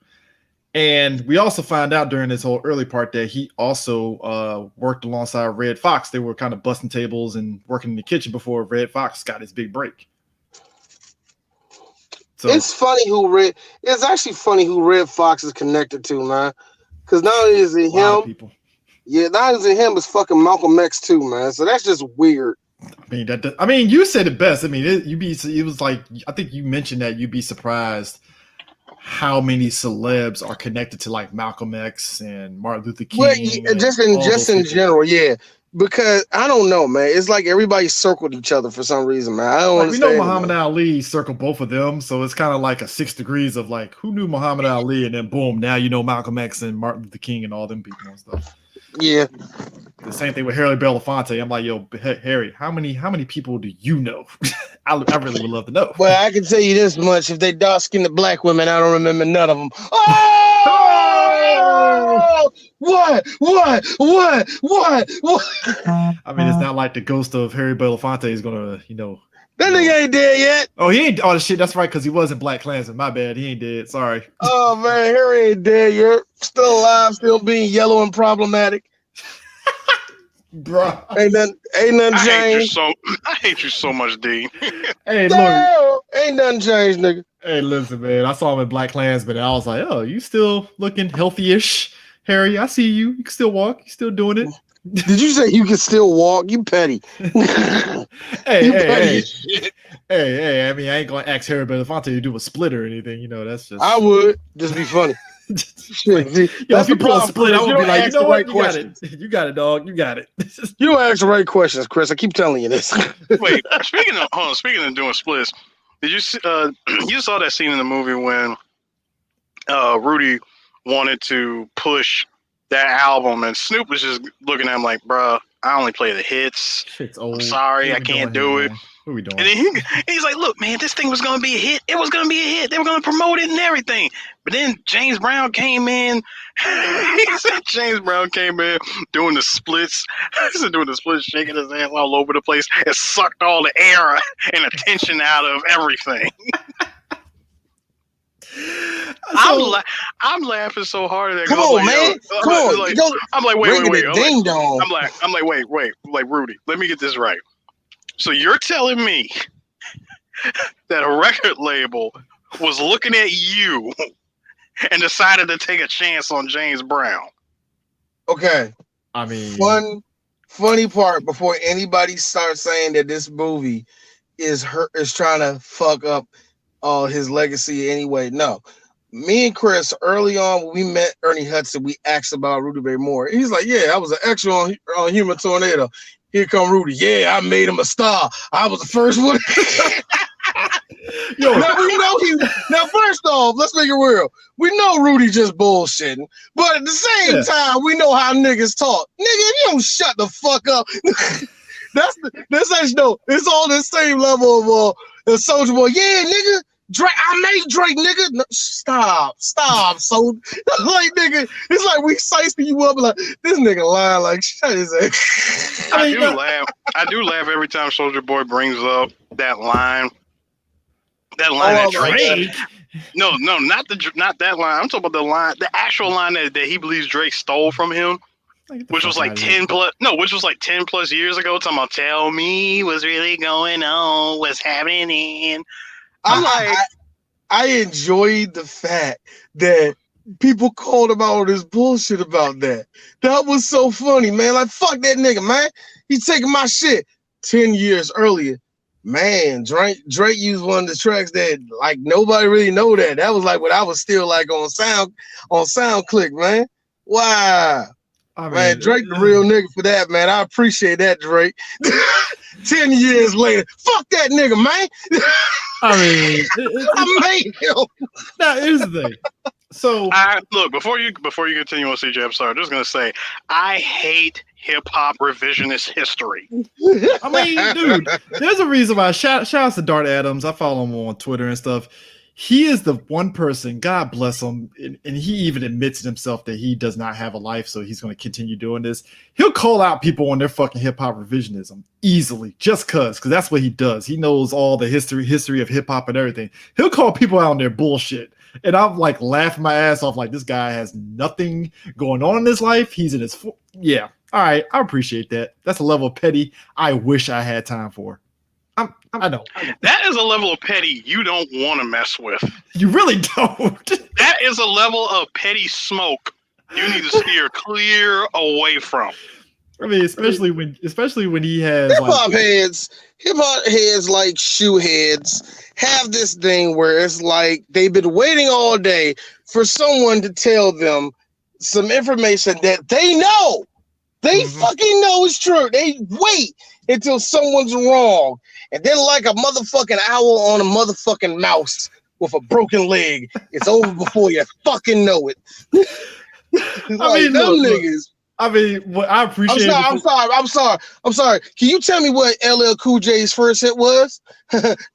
And we also find out during this whole early part that he also worked alongside Red Fox. They were kind of busting tables and working in the kitchen before Red Fox got his big break. So it's actually funny who Red Fox is connected to, man. Because not only is it him, not only is it him, it's fucking Malcolm X too, man. So that's just weird. I mean, you said it best. I mean, it was like, I think you mentioned that you'd be surprised how many celebs are connected to like Malcolm X and Martin Luther King. Well, just in general, yeah. Because I don't know, man. It's like everybody circled each other for some reason, man. I don't understand. We know Muhammad Ali circled both of them, so it's kind of like a 6 degrees of like, who knew Muhammad Ali, and then boom, now you know Malcolm X and Martin Luther King and all them people and stuff. Yeah. The same thing with Harry Belafonte. I'm like, yo, Harry, how many people do you know? I really would love to know. Well, I can tell you this much: if they dark-skinned black women, I don't remember none of them. Oh! What? I mean, it's not like the ghost of Harry Belafonte is gonna, That nigga ain't dead yet. Oh, he ain't. Oh, shit. That's right, because he wasn't Black Klansman. My bad. He ain't dead. Sorry. Oh man, Harry ain't dead yet. Still alive, still being yellow and problematic. Bro, ain't nothing changed. I hate you so much, D. Hey, look, ain't nothing changed, nigga. Hey, listen, man. I saw him in Black Klansman, and I was like, "Oh, you still looking healthy-ish, Harry? I see you. You can still walk. You still doing it." Did you say you can still walk? You petty. Hey. I mean, I ain't gonna ask Harry Belafonte to do a split or anything. That's just. I would just be funny. Shit, that's the problem. Split. I would be like, you know what? You got it. You got it, dog. You got it. You don't ask the right questions, Chris. I keep telling you this. Wait, speaking of doing splits, did you you saw that scene in the movie when Rudy wanted to push that album and Snoop was just looking at him like, bruh, I only play the hits. Shit's old. I'm sorry, I can't do it. What are we doing? And then he's like, look, man, this thing was going to be a hit. It was going to be a hit. They were going to promote it and everything. But then James Brown came in. James Brown came in doing the splits. Shaking his hands all over the place. It sucked all the air and attention out of everything. I'm laughing so hard at that. Come on, man. Come on. I'm like, wait. Ding dong. I'm like, wait. Like, Rudy, let me get this right. So you're telling me that a record label was looking at you and decided to take a chance on James Brown? Okay. I mean, funny part before anybody starts saying that this movie is trying to fuck up his legacy anyway. No. Me and Chris, early on when we met Ernie Hudson, we asked about Rudy Ray Moore. He's like, yeah, I was an extra on Human Tornado. Here come Rudy. Yeah, I made him a star. I was the first one. Now, first off, let's make it real. We know Rudy just bullshitting, but at the same time, we know how niggas talk. Nigga, if you don't shut the fuck up, that's actually no. It's all the same level of Soulja Boy. Yeah, nigga. Drake, I made Drake, nigga. No, stop. So, like, nigga, it's like we sizing you up like this nigga lying. Like, shut his ass. I do laugh every time Soulja Boy brings up that line. That line that Drake. No, not that line. I'm talking about the actual line that he believes Drake stole from him. Which was like 10 plus years ago. Talking about, tell me what's really going on, what's happening. I enjoyed the fact that people called him out on this bullshit about that. That was so funny, man. Like, fuck that nigga, man. He's taking my shit 10 years earlier. Man, Drake used one of the tracks that like nobody really know that. That was like when I was still like on SoundClick, man. Wow. Man, Drake the real nigga for that, man. I appreciate that, Drake. 10 years later. Fuck that nigga, man. I mean, I made him. Now here's the thing. So look, before you continue on, CJ, I'm sorry. I'm just gonna say I hate hip hop revisionist history. I mean, dude, there's a reason why. Shout out to Dart Adams. I follow him on Twitter and stuff. He is the one person, God bless him, and he even admits to himself that he does not have a life, so he's going to continue doing this. He'll call out people on their fucking hip hop revisionism easily, just because that's what he does. He knows all the history of hip hop and everything. He'll call people out on their bullshit, and I'm like laughing my ass off, like this guy has nothing going on in his life. He's in his yeah. All right, I appreciate that. That's a level of petty I wish I had time for. I know. That is a level of petty you don't want to mess with. You really don't. That is a level of petty smoke you need to steer clear away from. I mean, especially when he has hip hop heads like shoe heads have this thing where it's like they've been waiting all day for someone to tell them some information that they know. They fucking know it's true. They wait until someone's wrong. And then like a motherfucking owl on a motherfucking mouse with a broken leg, it's over before you fucking know it. I mean, them niggas. I mean, what I appreciate. I'm sorry. Can you tell me what LL Cool J's first hit was?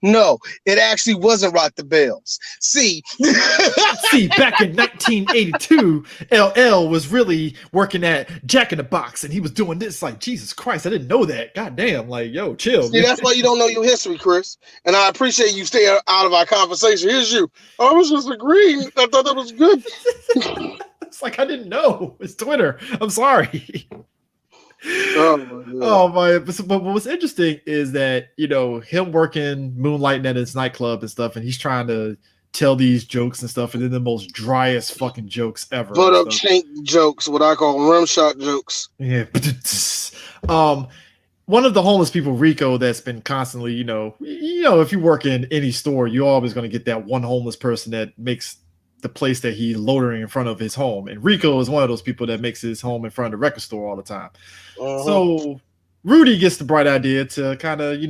No, it actually wasn't Rock the Bells. See, back in 1982, LL was really working at Jack in the Box, and he was doing this. Like, Jesus Christ, I didn't know that. God damn, like, yo, chill. See, that's why you don't know your history, Chris. And I appreciate you staying out of our conversation. Here's you. I was just agreeing. I thought that was good. It's like I didn't know. It's Twitter. I'm sorry. Oh my! But what's interesting is that him working moonlighting at his nightclub and stuff, and he's trying to tell these jokes and stuff, and they're the most driest fucking jokes ever. But up shank jokes, what I call rim shot jokes. Yeah. One of the homeless people, Rico, that's been constantly, if you work in any store, you're always going to get that one homeless person that makes the place that he's loitering in front of his home. And Rico is one of those people that makes his home in front of the record store all the time. So Rudy gets the bright idea to kind of,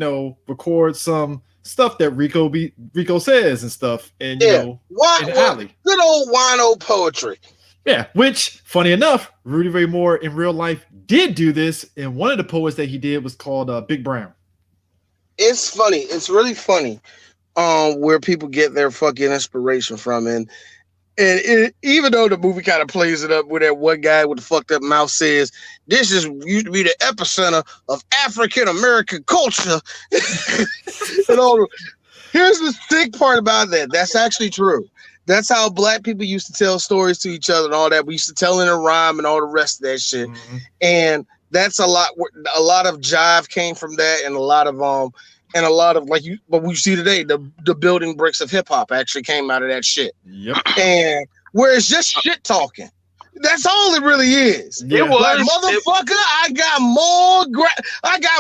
record some stuff that Rico says and stuff. And, in the alley. Good old wino poetry. Yeah, which, funny enough, Rudy Ray Moore in real life did do this. And one of the poets that he did was called Big Brown. It's funny. It's really funny where people get their fucking inspiration from. And even though the movie kind of plays it up with that one guy with the fucked up mouth says, this used to be the epicenter of African American culture. Here's the sick part about that. That's actually true. That's how black people used to tell stories to each other and all that. We used to tell in a rhyme and all the rest of that shit. And that's a lot of jive came from that, and a lot of what we see today, the building bricks of hip hop actually came out of that shit. Yep. And where it's just shit talking. That's all it really is. Yeah. It was like, motherfucker, I got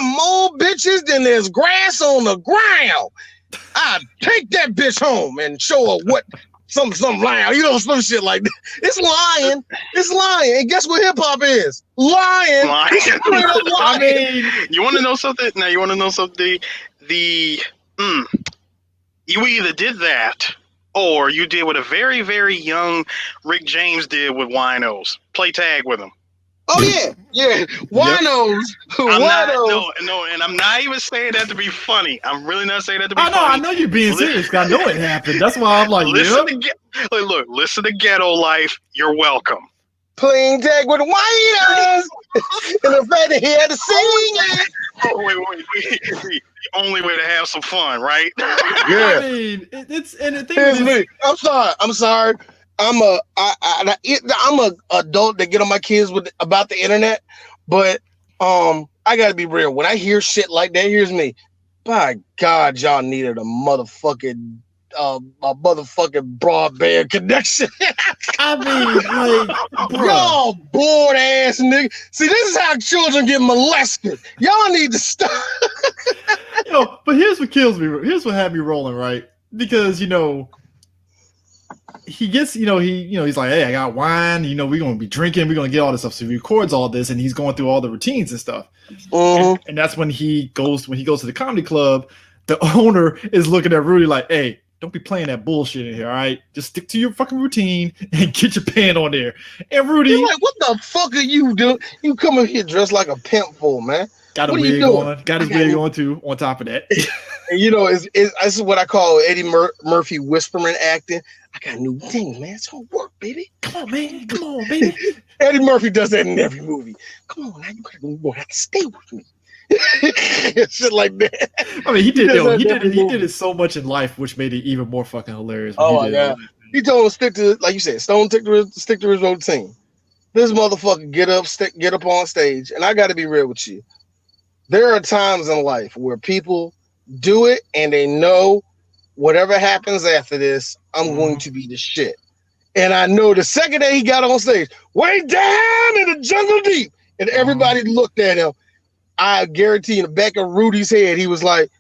more bitches than there's grass on the ground. I take that bitch home and show her what some lying, some shit like that. It's lying. It's lying. And guess what hip hop is? Lying. Straight up lying. I mean, you want to know something? Now you want to know something? You either did that or you did what a very, very young Rick James did with winos. Play tag with him. Oh yeah. Winos. No, and I'm not even saying that to be funny. I'm really not saying that to be funny. I know you're being serious. I know it happened. That's why I'm like, listen to Ghetto Life. You're welcome. Playing tag with winos. And the fact that he had to sing it. Oh, wait. The only way to have some fun, right? Yeah. I mean, it's and the thing Here's is, me. I'm sorry. I'm a adult that get on my kids about the internet, but I gotta be real. When I hear shit like that, here's me. By God, y'all needed a motherfucking broadband connection. I mean, like, bro. Y'all bored ass nigga. See, this is how children get molested. Y'all need to stop. But here's what kills me. Here's what had me rolling, right? Because he gets, he's like, hey, I got wine. We're gonna be drinking. We're gonna get all this stuff. So he records all this, and he's going through all the routines and stuff. And that's when he goes to the comedy club. The owner is looking at Rudy like, hey, don't be playing that bullshit in here, all right? Just stick to your fucking routine and get your pen on there. And Rudy, he's like, what the fuck are you doing? You come in here dressed like a pimp for, man. Got a wig on. Got his wig on too. On top of that, and this is what I call Eddie Murphy whispering acting. I got a new thing, man. It's gonna work, baby. Come on, man. Come on, baby. Eddie Murphy does that in every movie. Come on, now you're gonna have to stay with me. Shit like that. I mean, he did it so much in life, which made it even more fucking hilarious. Oh my god! He told him stick to, like you said, Stone stick to his routine. This motherfucker get up on stage, and I got to be real with you. There are times in life where people do it and they know whatever happens after this, I'm going to be the shit. And I know the second day he got on stage, way down in the jungle deep, and everybody looked at him. I guarantee in the back of Rudy's head, he was like,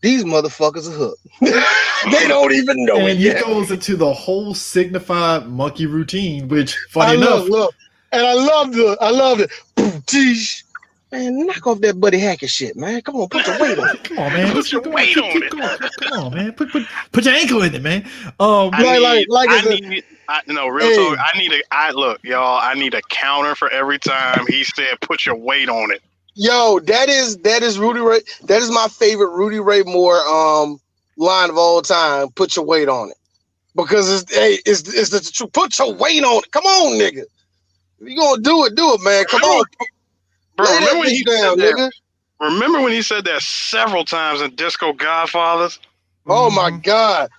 these motherfuckers are hooked. They don't even know it yet. And he goes into the whole signified monkey routine, which, funny enough. And I loved it. Geez. Man, knock off that Buddy Hackett shit, man. Come on, put your weight on it. Come on, man. Put your weight on it. Come on, man. Put your ankle in it, man. Real talk. I need a counter for every time he said, put your weight on it. Yo, that is Rudy Ray. That is my favorite Rudy Ray Moore line of all time. Put your weight on it, because it's the put your weight on it. Come on, nigga. If you gonna do it, man. Come on. Bro, remember when he said that several times in Disco Godfathers? Oh my God.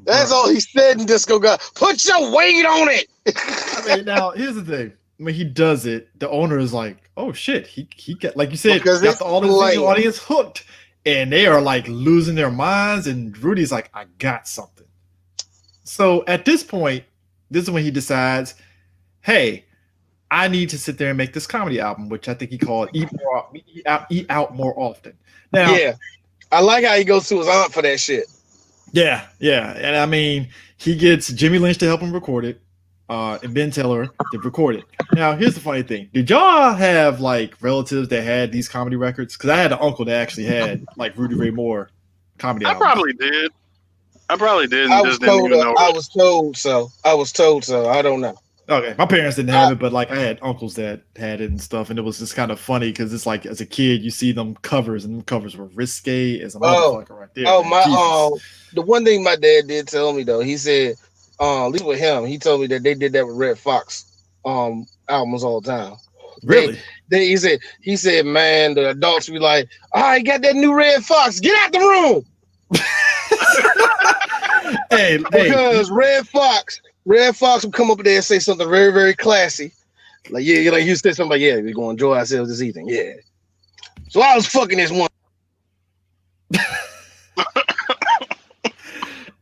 That's all he said in Disco God. Put your weight on it. I mean, now here's the thing. When he does it, the owner is like, oh shit, he got, like you said, got all the audience hooked. And they are like losing their minds. And Rudy's like, I got something. So at this point, this is when he decides, hey, I need to sit there and make this comedy album, which I think he called Eat Out More Often. Now, yeah, I like how he goes to his aunt for that shit. Yeah. And I mean, he gets Jimmy Lynch to help him record it, and Ben Teller to record it. Now, here's the funny thing. Did y'all have like relatives that had these comedy records? Because I had an uncle that actually had like Rudy Ray Moore comedy albums. I probably did. I was told so. I don't know. Okay, my parents didn't have it, but like I had uncles that had it and stuff, and it was just kind of funny because it's like as a kid you see them covers, and them covers were risque as a motherfucker right there. The one thing my dad did tell me though, he said, at least with him, he told me that they did that with Red Fox albums all the time. Really? He said, man, the adults be like, all right, got that new Red Fox, get out the room. Because Red Fox would come up there and say something very, very classy. Like, yeah, like you said something like, yeah, we're going to enjoy ourselves this evening. Yeah. So I was fucking this one.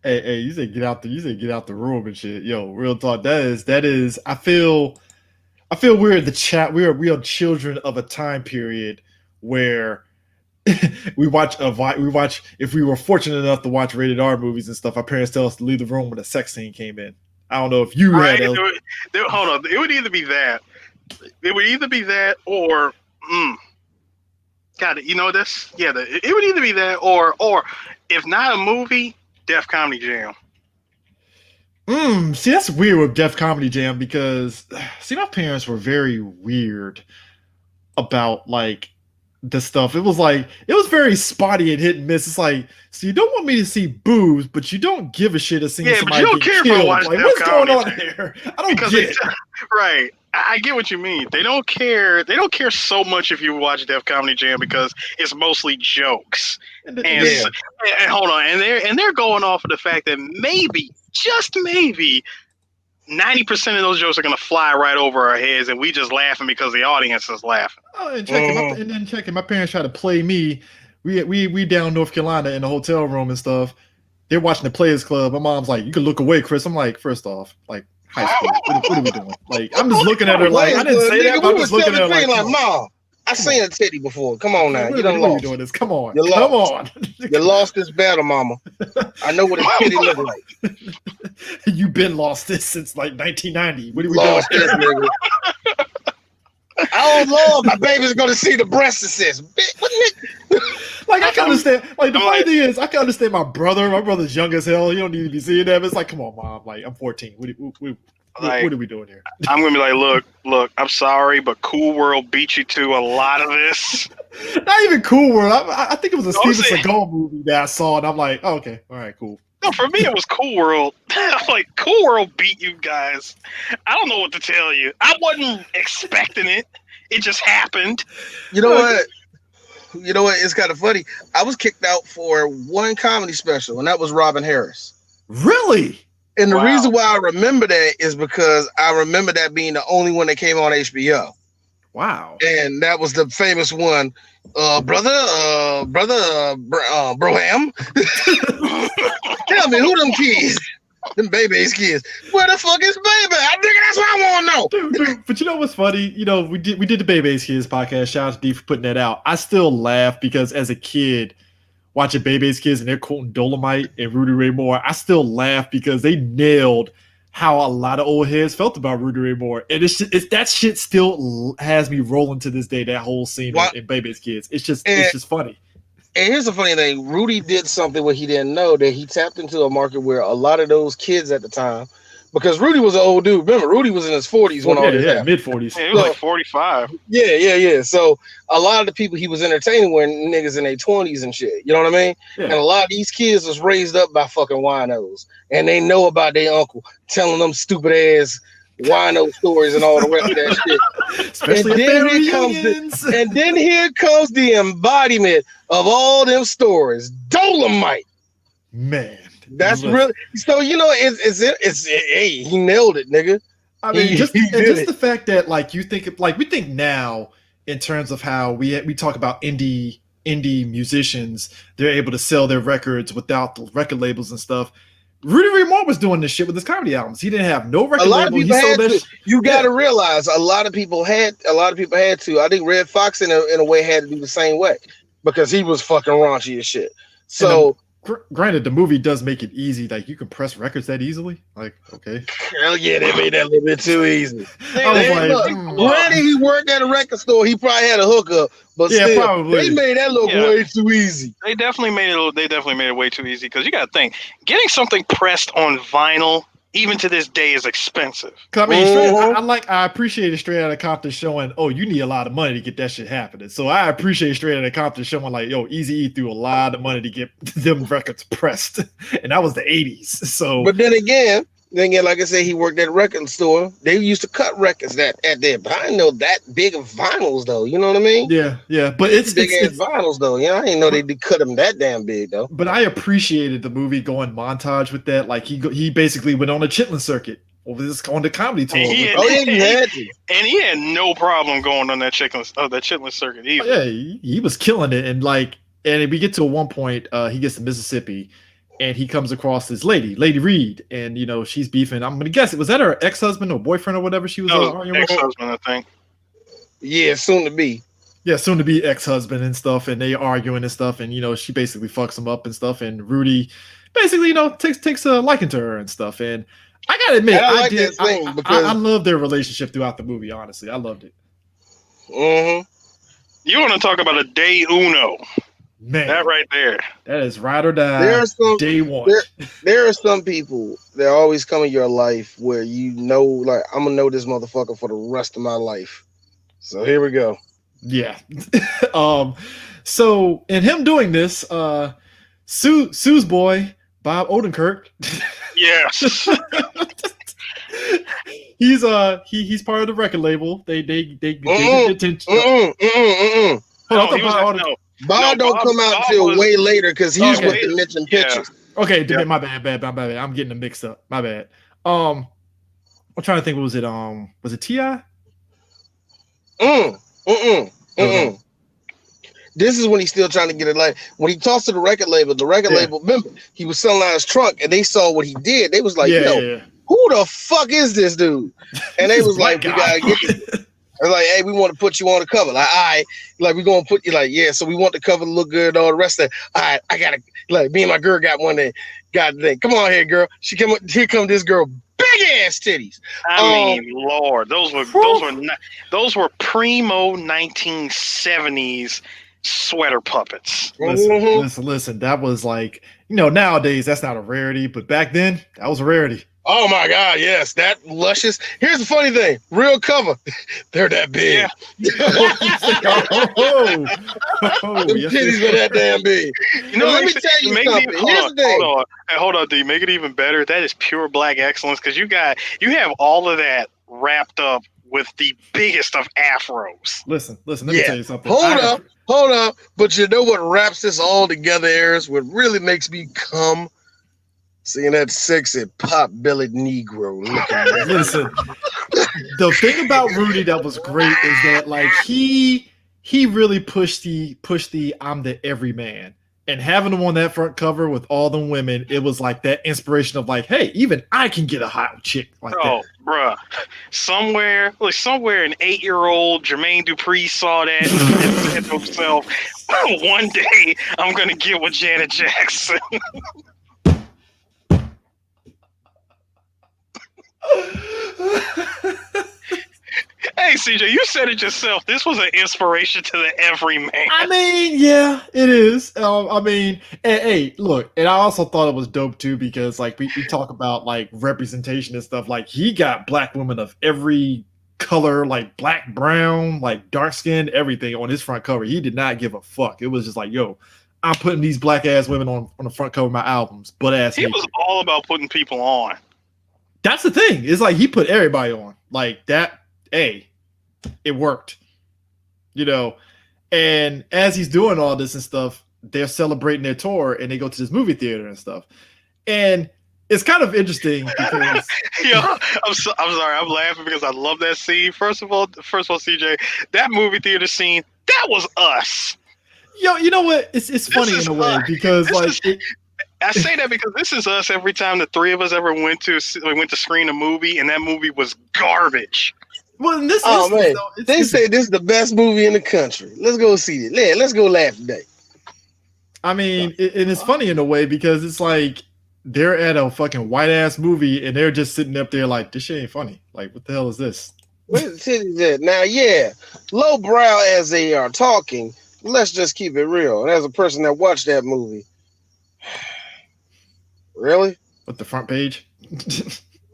Hey, you said get out the room and shit. Yo, real talk. That is I feel we're real children of a time period where we watch if we were fortunate enough to watch rated R movies and stuff, our parents tell us to leave the room when a sex scene came in. I don't know if you had hold on. It would either be that. Or God, it would either be that or if not a movie, Def Comedy Jam. See, that's weird with Def Comedy Jam because my parents were very weird about like the stuff. It was very spotty and hit and miss. It's like, so you don't want me to see boobs, but you don't give a shit of seeing somebody get killed. Like, what's going on here? I don't get it. Right. I get what you mean. They don't care. They don't care so much if you watch Def Comedy Jam because it's mostly jokes. And hold on, and they're going off of the fact that maybe, just maybe, 90% of those jokes are gonna fly right over our heads, and we just laughing because the audience is laughing. Oh, and checking. My parents try to play me. We down in North Carolina in the hotel room and stuff. They're watching the Players Club. My mom's like, "You can look away, Chris." I'm like, first off, like high school. What are we doing? Like, I'm just looking at her like I didn't say that. But I'm just looking at her like, Mom. I seen a titty before. Come on now. What You done are you lost. doing this? Come on. You Come lost. on. You lost this battle, mama. I know what a titty look like. You've been lost this since like 1990. What are we Lost doing? this, nigga. Oh Lord, my baby's gonna see the breast assist. Like I can understand. Like the funny thing is, I can understand my brother. My brother's young as hell. You don't need to be seeing that. But it's like, come on, mom. Like I'm 14. What are we doing here? I'm gonna be like, look. I'm sorry, but Cool World beat you to a lot of this. Not even Cool World. I think it was a Steven Seagal movie that I saw, and I'm like, oh, okay, all right, cool. No, for me it was Cool World. I'm like, Cool World beat you guys. I don't know what to tell you. I wasn't expecting it. It just happened. You know what? It's kind of funny. I was kicked out for one comedy special, and that was Robin Harris. Really? And the reason why I remember that is because I remember that being the only one that came on HBO. Wow. And that was the famous one, brother Broham. Tell me who them kids? Them baby's kids. Where the fuck is baby? That's what I want to know. Dude, but you know what's funny? You know, we did the Baby's Kids podcast. Shout out to D for putting that out. I still laugh because as a kid watching Baby's Kids and they're quoting Dolemite and Rudy Ray Moore, I still laugh because they nailed how a lot of old heads felt about Rudy Ray Moore. And it's that shit still has me rolling to this day, that whole scene in Baby's Kids. It's just funny. And here's the funny thing. Rudy did something where he didn't know, that he tapped into a market where a lot of those kids at the time, because Rudy was an old dude. Remember, Rudy was in his 40s when all this happened. Mid-40s. Yeah, he was like 45. Yeah. So a lot of the people he was entertaining were niggas in their 20s and shit. You know what I mean? Yeah. And a lot of these kids was raised up by fucking winos. And they know about their uncle telling them stupid ass wino stories and all the rest of that shit. Especially and then here comes the embodiment of all them stories. Dolemite. Man. That's really so. You know, hey, he nailed it, nigga. I mean, just the fact that like you think we think now in terms of how we talk about indie musicians, they're able to sell their records without the record labels and stuff. Rudy Ray Moore was doing this shit with his comedy albums. He didn't have no record label. You got to realize a lot of people had to. I think Red Fox in a way had to do the same way because he was fucking raunchy as shit. So. Granted, the movie does make it easy. Like you can press records that easily. Like, okay. Hell yeah, they made that a little bit too easy. Granted, he worked at a record store. He probably had a hookup, but still, probably. They made that look way too easy. They definitely made it way too easy because you got to think, getting something pressed on vinyl, even to this day, is expensive. I mean, I appreciate Straight Outta Compton showing, oh, you need a lot of money to get that shit happening. So I appreciate Straight Outta Compton showing like, yo, Eazy-E threw a lot of money to get them records pressed, and that was the 80s. So, but then again, like I said, he worked at a record store. They used to cut records at there, but I didn't know that big of vinyls though. You know what I mean? Yeah. But it's big ass vinyls though. You know, I didn't know they cut them that damn big though. But I appreciated the movie going montage with that. Like he basically went on a Chitlin circuit on the comedy tour. He had to. And he had no problem going on that Chitlin circuit either. Oh, yeah, he was killing it. And we get to one point, he gets to Mississippi. And he comes across this lady Reed, and she's beefing. I'm gonna guess was that her ex-husband or boyfriend or whatever she was arguing with? Ex-husband, I think. Yeah, soon to be. Yeah, soon to be ex-husband and stuff, and they arguing and stuff, and she basically fucks him up and stuff, and Rudy basically takes a liking to her and stuff. And I gotta admit, I love their relationship throughout the movie. Honestly, I loved it. Mm-hmm. You want to talk about a day uno? Man, that right there. That is ride or die. Day one. There are some people that always come in your life where like, I'm gonna know this motherfucker for the rest of my life. So here we go. Yeah. So in him doing this, Sue's boy, Bob Odenkirk. Yes. He's part of the record label. They get attention. Bob don't come out until way later because he's with the Mitch and Pictures. Okay, my bad. I'm getting them mixed up. My bad. I'm trying to think. What was it? Was it T.I.? This is when he's still trying to get it. Like when he talks to the record label, remember, he was selling out his trunk and they saw what he did. They was like, who the fuck is this dude? And they was like, we gotta get this. I'm like, hey, we want to put you on the cover. Like, all right, like we're gonna put you like, yeah. So we want the cover to look good. All the rest of it. All right, I gotta like me and my girl got one day. Got the thing. Come on here, girl. Here come this girl, big ass titties. I mean, Lord, those were primo 1970s sweater puppets. Listen. That was like, nowadays that's not a rarity, but back then that was a rarity. Oh my God, yes, that luscious. Here's the funny thing: real cover, they're that big. Yeah. Them titties were that damn big. Let me tell you something. Here's the thing. Hold on, D. Make it even better. That is pure black excellence because you have all of that wrapped up with the biggest of afros. Listen. Let me tell you something. Hold up. But you know what wraps this all together, Eris? What really makes me come? Seeing that sexy pot-bellied Negro looking. Listen, the thing about Rudy that was great is that like he really pushed the I'm the everyman, and having him on that front cover with all them women, it was like that inspiration of like, hey, even I can get a hot chick like that. Oh, bruh, somewhere an 8-year-old Jermaine Dupri saw that and said to himself, one day I'm gonna get with Janet Jackson. Hey, CJ, you said it yourself. This was an inspiration to the everyman. I mean, yeah, it is. Hey, look, and I also thought it was dope too because, like, we talk about like representation and stuff. Like, he got black women of every color, like black, brown, like dark skin, everything on his front cover. He did not give a fuck. It was just like, yo, I'm putting these black ass women on the front cover of my albums. Butt ass. He was all about putting people on. That's the thing. It's like he put everybody on like that. Hey, it worked, and as he's doing all this and stuff, they're celebrating their tour and they go to this movie theater and stuff. And it's kind of interesting because I'm sorry, I'm laughing because I love that scene. First of all, CJ, that movie theater scene, that was us. Yo, you know what? It's funny in a way because I say that because this is us every time the three of us ever went to screen a movie and that movie was garbage. Well, in this man, they say this is the best movie in the country. Let's go see it. Yeah, let's go laugh today. I mean, and it's funny in a way because it's like they're at a fucking white ass movie and they're just sitting up there like, this shit ain't funny. Like, what the hell is this? Where's the titties at? Now, yeah, lowbrow as they are talking, let's just keep it real. And as a person that watched that movie, really? With the front page?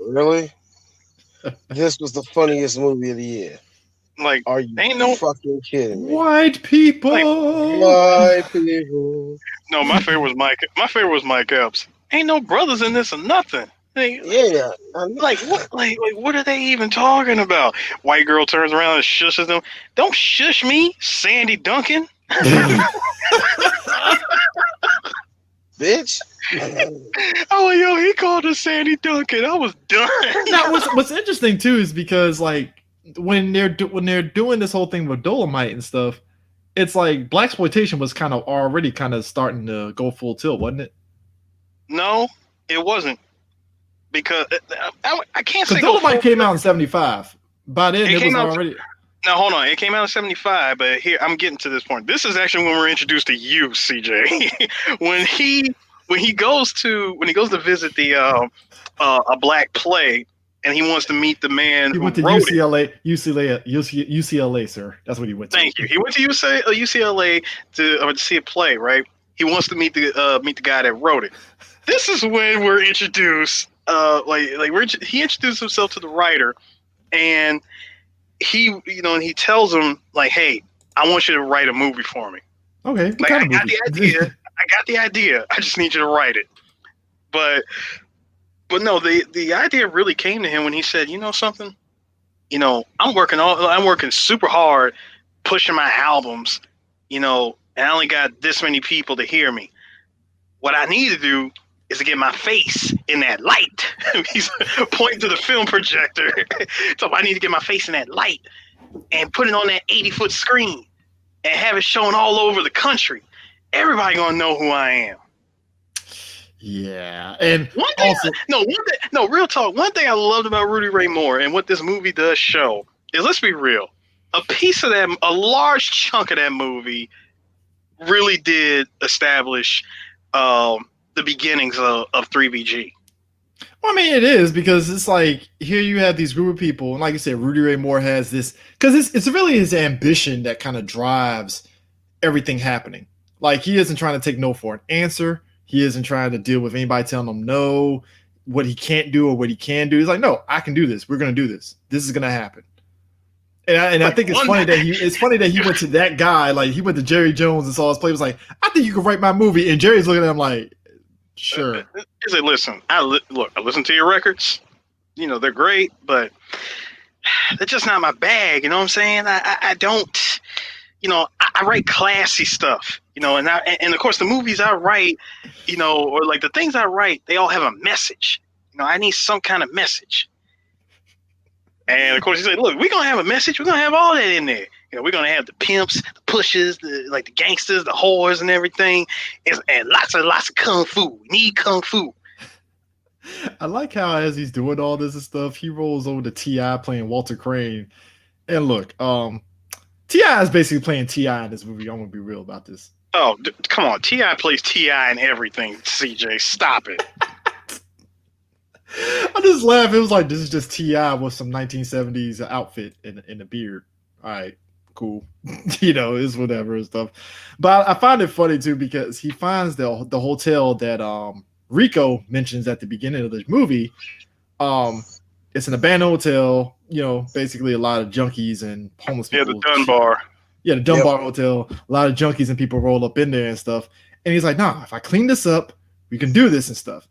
Really? This was the funniest movie of the year. Like, are you fucking kidding me? White people. White people. No, my favorite was Mike. My favorite was Mike Epps. Ain't no brothers in this or nothing. Yeah. Like what? Like what are they even talking about? White girl turns around and shushes them. Don't shush me, Sandy Duncan. Bitch. Oh, yo, he called her Sandy Duncan. I was done. Now, what's interesting too is because like when they're doing this whole thing with Dolemite and stuff, it's like blaxploitation was kind of already kind of starting to go full tilt, wasn't it? No, it wasn't, because I can't say Dolemite came out in '75. By then, it was already. Now hold on, it came out in '75, but here I'm getting to this point. This is actually when we're introduced to you, CJ. when he goes to visit the a black play, and he wants to meet the man. He went to UCLA, sir. That's what he went to. Thank you. He went to UCLA to see a play, right? He wants to meet the guy that wrote it. This is when we're introduced. He introduced himself to the writer, and he tells him like, "Hey, I want you to write a movie for me." Okay. Like, I got the idea. I just need you to write it. But no, the idea really came to him when he said, "You know something? I'm working super hard, pushing my albums. And I only got this many people to hear me. What I need to do is to get my face in that light." He's pointing to the film projector. So I need to get my face in that light and put it on that 80-foot screen and have it shown all over the country. Everybody gonna know who I am. Yeah, and real talk. One thing I loved about Rudy Ray Moore and what this movie does show is, let's be real, a large chunk of that movie really did establish the beginnings of 3BG. Well, I mean, it is because it's like here you have these group of people, and like you said, Rudy Ray Moore has this because it's really his ambition that kind of drives everything happening. Like he isn't trying to take no for an answer. He isn't trying to deal with anybody telling him no, what he can't do or what he can do. He's like, no, I can do this. We're going to do this. This is going to happen. And I think it's funny that he went to that guy, like he went to Jerry Jones and saw his play. He was like, I think you can write my movie. And Jerry's looking at him like, sure. He said, listen, I listen to your records. You know, they're great, but they're just not my bag. You know what I'm saying? I don't, you know, I write classy stuff, you know, and of course the movies I write, you know, or like the things I write, they all have a message. You know, I need some kind of message. And of course he said, look, we're going to have a message. We're going to have all that in there. You know, we're going to have the pimps, the pushes, the gangsters, the whores and everything. And lots of kung fu. We need kung fu. I like how as he's doing all this and stuff, he rolls over to T.I. playing Walter Crane. And look, T.I. is basically playing T.I. in this movie. I'm going to be real about this. Oh, come on. T.I. plays T.I. in everything, CJ. Stop it. I just laughed. It was like, this is just T.I. with some 1970s outfit and a beard. All right, cool. You know, it's whatever and stuff. But I find it funny, too, because he finds the hotel that Rico mentions at the beginning of the movie. It's an abandoned hotel, you know, basically a lot of junkies and homeless people. Yeah, the Dunbar. Yeah, the Dunbar Hotel. A lot of junkies and people roll up in there and stuff. And he's like, nah, if I clean this up, we can do this and stuff.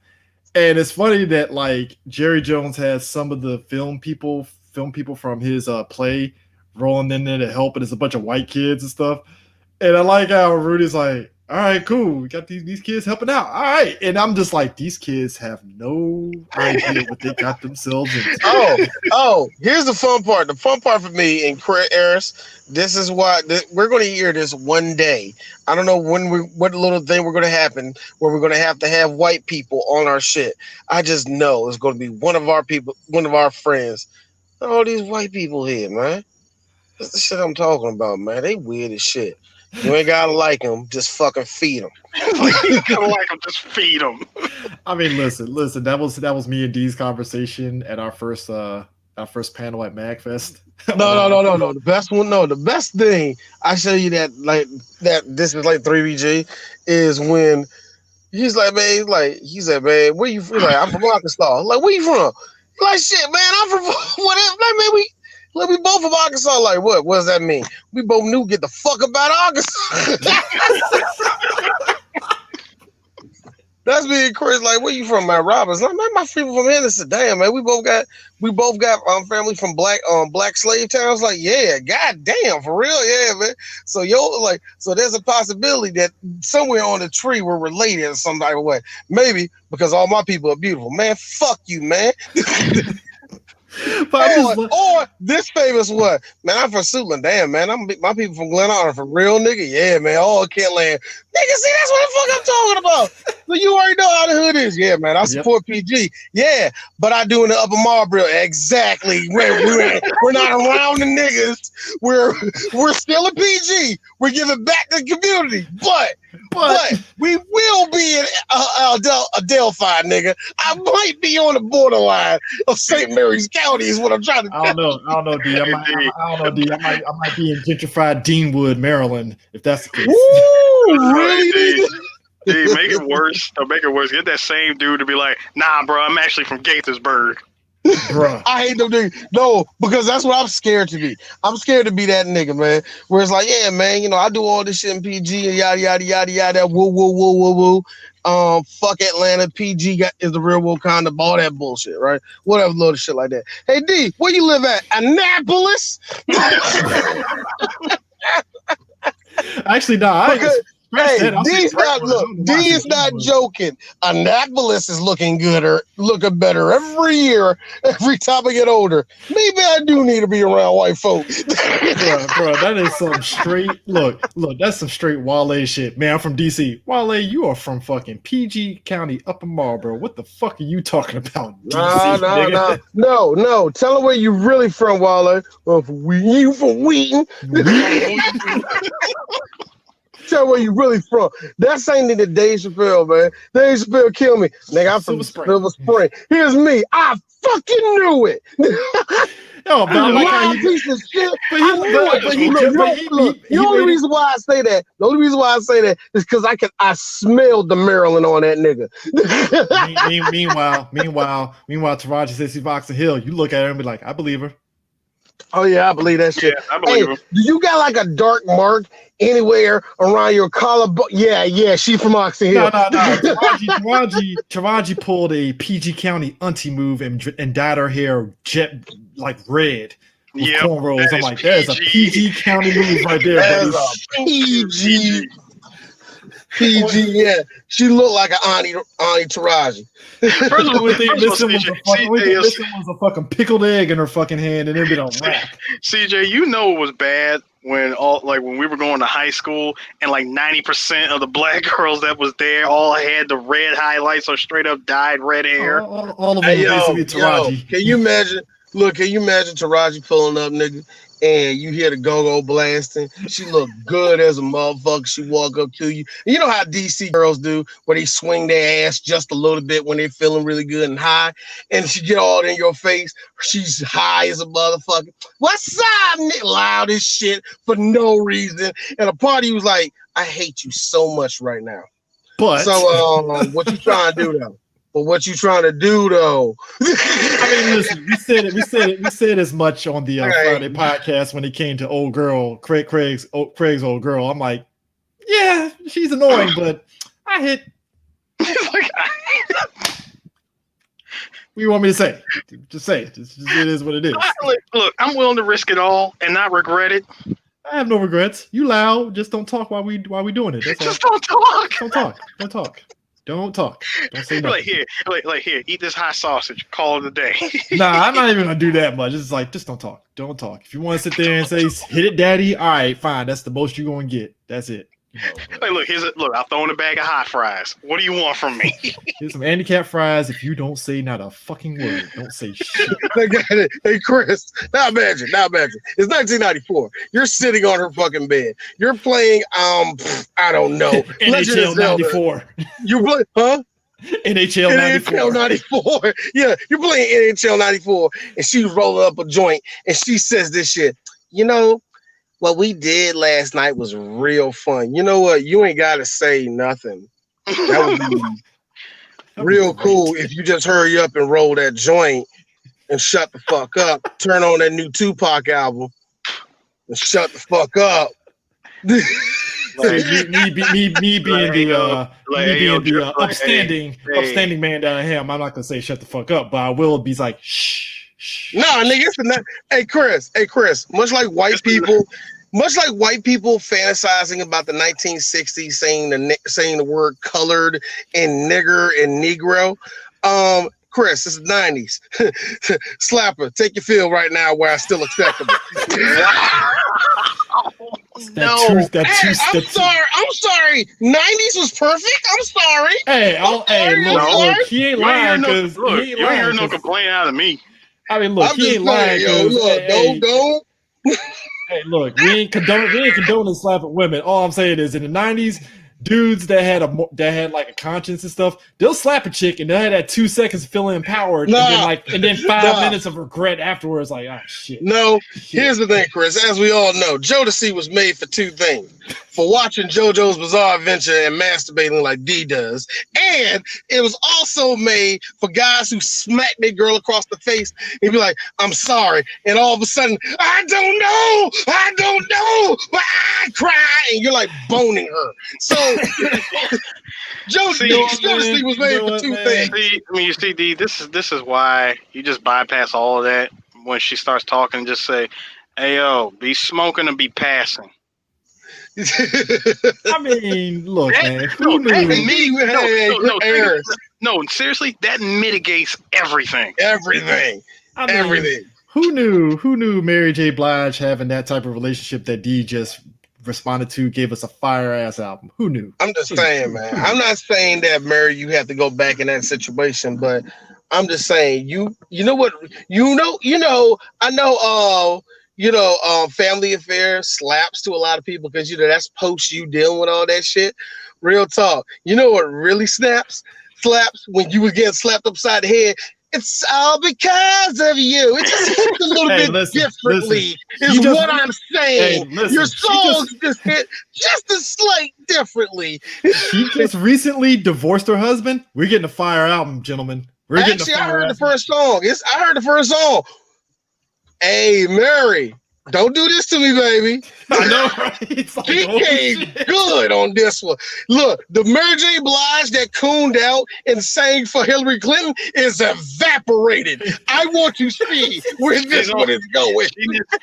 And it's funny that like Jerry Jones has some of the film people from his play rolling in there to help, and it's a bunch of white kids and stuff. And I like how Rudy's like, all right, cool. We got these kids helping out. All right. And I'm just like, these kids have no idea what they got themselves into. Oh, here's the fun part. The fun part for me and Eris, this is what we're going to hear this one day. I don't know what little thing we're going to happen where we're going to have white people on our shit. I just know it's going to be one of our people, one of our friends. All these white people here, man. That's the shit I'm talking about, man. They weird as shit. You ain't gotta like them, just fucking feed them. You gotta like them, just feed them. I mean, listen. That was me and Dee's conversation at our first panel at MagFest. No. The best one, the best thing I show you that this is like 3BG is when he's like, man, he said, man, where you from? Like, I'm from Arkansas. Like, where you from? Like, shit, man, I'm from whatever. Like, man, we both from Arkansas. Like, what? What does that mean? We both knew get the fuck about Arkansas. That's being crazy. Like, where you from, man? Robbins. Like, man, my people from Henderson. Damn, man, we both got family from black slave towns. Like, yeah, goddamn, for real, yeah, man. So so there's a possibility that somewhere on the tree we're related in some type of way. Maybe because all my people are beautiful. Man, fuck you, man. Or this famous one, man. I'm from Suitland, damn, man. My people from Glen Arm, for real, nigga. Yeah, man. All Kentland, nigga. See, that's what the fuck I'm talking about. So you already know how the hood is, yeah, man. I support PG, yeah, but I do in the Upper Marlboro, exactly. We're not around the niggas. We're still a PG. We're giving back to the community, but we will be in Adelphi, nigga. I might be on the borderline of St. Mary's County is what I'm trying to tell you. I don't know, D. I might be in gentrified Deanwood, Maryland, if that's the case. Woo, really? Dude, make it worse. Get that same dude to be like, nah, bro, I'm actually from Gaithersburg. Bruh. I hate them niggas. No, because that's what I'm scared to be. I'm scared to be that nigga, man. Where it's like, yeah, man, you know, I do all this shit in PG and yada yada yada yada. Woo woo woo woo woo. Fuck Atlanta. PG is the real Wakanda. All that bullshit, right? Whatever, little shit like that. Hey D, where you live at? Annapolis. Actually, no. scratch that. I'll say D's not D is not joking. Annapolis is looking better every year, every time I get older. Maybe I do need to be around white folks. bro, that is some straight look. That's some straight Wale shit, man. I'm from DC. Wale, you are from fucking PG County, Upper Marlboro. What the fuck are you talking about, DC? No. Tell them where you really from, Wale. You from Wheaton? Tell where you really from. That's ain't the Dave Chappelle, man. Dave Chappelle kill me. Nigga, I'm from Silver Spring. Here's me. I fucking knew it. No, but I like how he piece of shit. The only reason why I say that is because I smelled the Maryland on that nigga. Meanwhile, Taraji says he's Boxing Hill. You look at her and be like, I believe her. Oh yeah, I believe that shit. Yeah, I believe her. Do you got like a dark mark anywhere around your collarbone? Yeah, she from Oxon Hill. No. Taraji pulled a PG County auntie move and dyed her hair jet like red with cornrows. I'm like, there's a PG County move right there. That is a PG, yeah. She looked like an Auntie Taraji. First of all, this was a fucking pickled egg in her fucking hand and it been on rack. CJ, you know it was bad when when we were going to high school and like 90% of the black girls that was there all had the red highlights or straight up dyed red hair. All of them basically Taraji. Can you imagine? Look, can you imagine Taraji pulling up, nigga, and you hear the go-go blasting? She look good as a motherfucker. She walk up to you. You know how DC girls do, where they swing their ass just a little bit when they're feeling really good and high, and she get all in your face. She's high as a motherfucker. What's up, nigga? Loud as shit for no reason. And a party was like, I hate you so much right now. But so, what you trying to do though? But what you trying to do though? I mean, listen, we said as much on the Friday podcast when it came to old girl, Craig's old girl. I'm like, yeah, she's annoying, but I hit. What do you want me to say? Just say it. It is what it is. Look, I'm willing to risk it all and not regret it. I have no regrets. You loud, just don't talk while we doing it. That's just all. Don't talk. Don't talk. Don't say nothing. Here, eat this hot sausage. Call it a day. Nah, I'm not even gonna do that much. It's like, just don't talk. Don't talk. If you want to sit there and say, hit it, daddy, all right, fine. That's the most you're gonna get. That's it. You know, look, I'll throw in a bag of hot fries. What do you want from me? Here's some handicap fries. If you don't say not a fucking word, don't say shit. I got it. Hey, Chris, now imagine. It's 1994. You're sitting on her fucking bed. You're playing, I don't know. NHL 94. You play, huh? NHL 94. Yeah, you're playing NHL 94, and she's rolling up a joint, and she says this shit. You know, what we did last night was real fun. You know what? You ain't got to say nothing. That would be real cool if you just hurry up and roll that joint and shut the fuck up. Turn on that new Tupac album and shut the fuck up. me being the upstanding man down here, I'm not gonna say shut the fuck up, but I will be like shh. Nah, nigga, Hey Chris. Much like white people fantasizing about the 1960s, saying the word colored and nigger and negro. Chris, it's the 90s. Slapper, take your field right now where I still acceptable. I'm sorry. 90s was perfect. I'm sorry. Look, he ain't lying because you ain't hear no complaint out of me. I mean, look, he ain't lying. Don't. Hey, look, we ain't condoning slapping women. All I'm saying is, in the 90s, dudes that had like a conscience and stuff, they'll slap a chick and they'll have that 2 seconds feeling empowered, and then 5 minutes of regret afterwards. Like, oh shit. No, here's the thing, Chris. As we all know, Jodeci was made for two things: for watching JoJo's Bizarre Adventure and masturbating like D does, and it was also made for guys who smack their girl across the face and be like, "I'm sorry," and all of a sudden, I don't know, but I cry, and you're like boning her. So Jodeci was made for two things. You see, D, this is why you just bypass all of that when she starts talking and just say, "Hey, yo, be smoking or be passing." I mean, look, man. Who knew? No, seriously, that mitigates everything. Everything. I mean, Everything. Who knew Mary J. Blige having that type of relationship that D just responded to gave us a fire ass album? Who knew? I'm just saying, man. I'm not saying that, Mary, you have to go back in that situation, but I'm just saying you know what I know Family Affair slaps to a lot of people because that's post you dealing with all that shit. Real talk. You know what really slaps when you was getting slapped upside the head. It's all because of you. It just hit a little bit differently. What I'm saying. Your songs just hit just a slight differently. She just recently divorced her husband. We're getting a fire album, gentlemen. I heard the first song. I heard the first song. Hey, Mary, don't do this to me, baby. I know, right? It's like, she came good on this one. Look, the Mary J. Blige that cooned out and sang for Hillary Clinton is evaporated. I want to see where this one is going.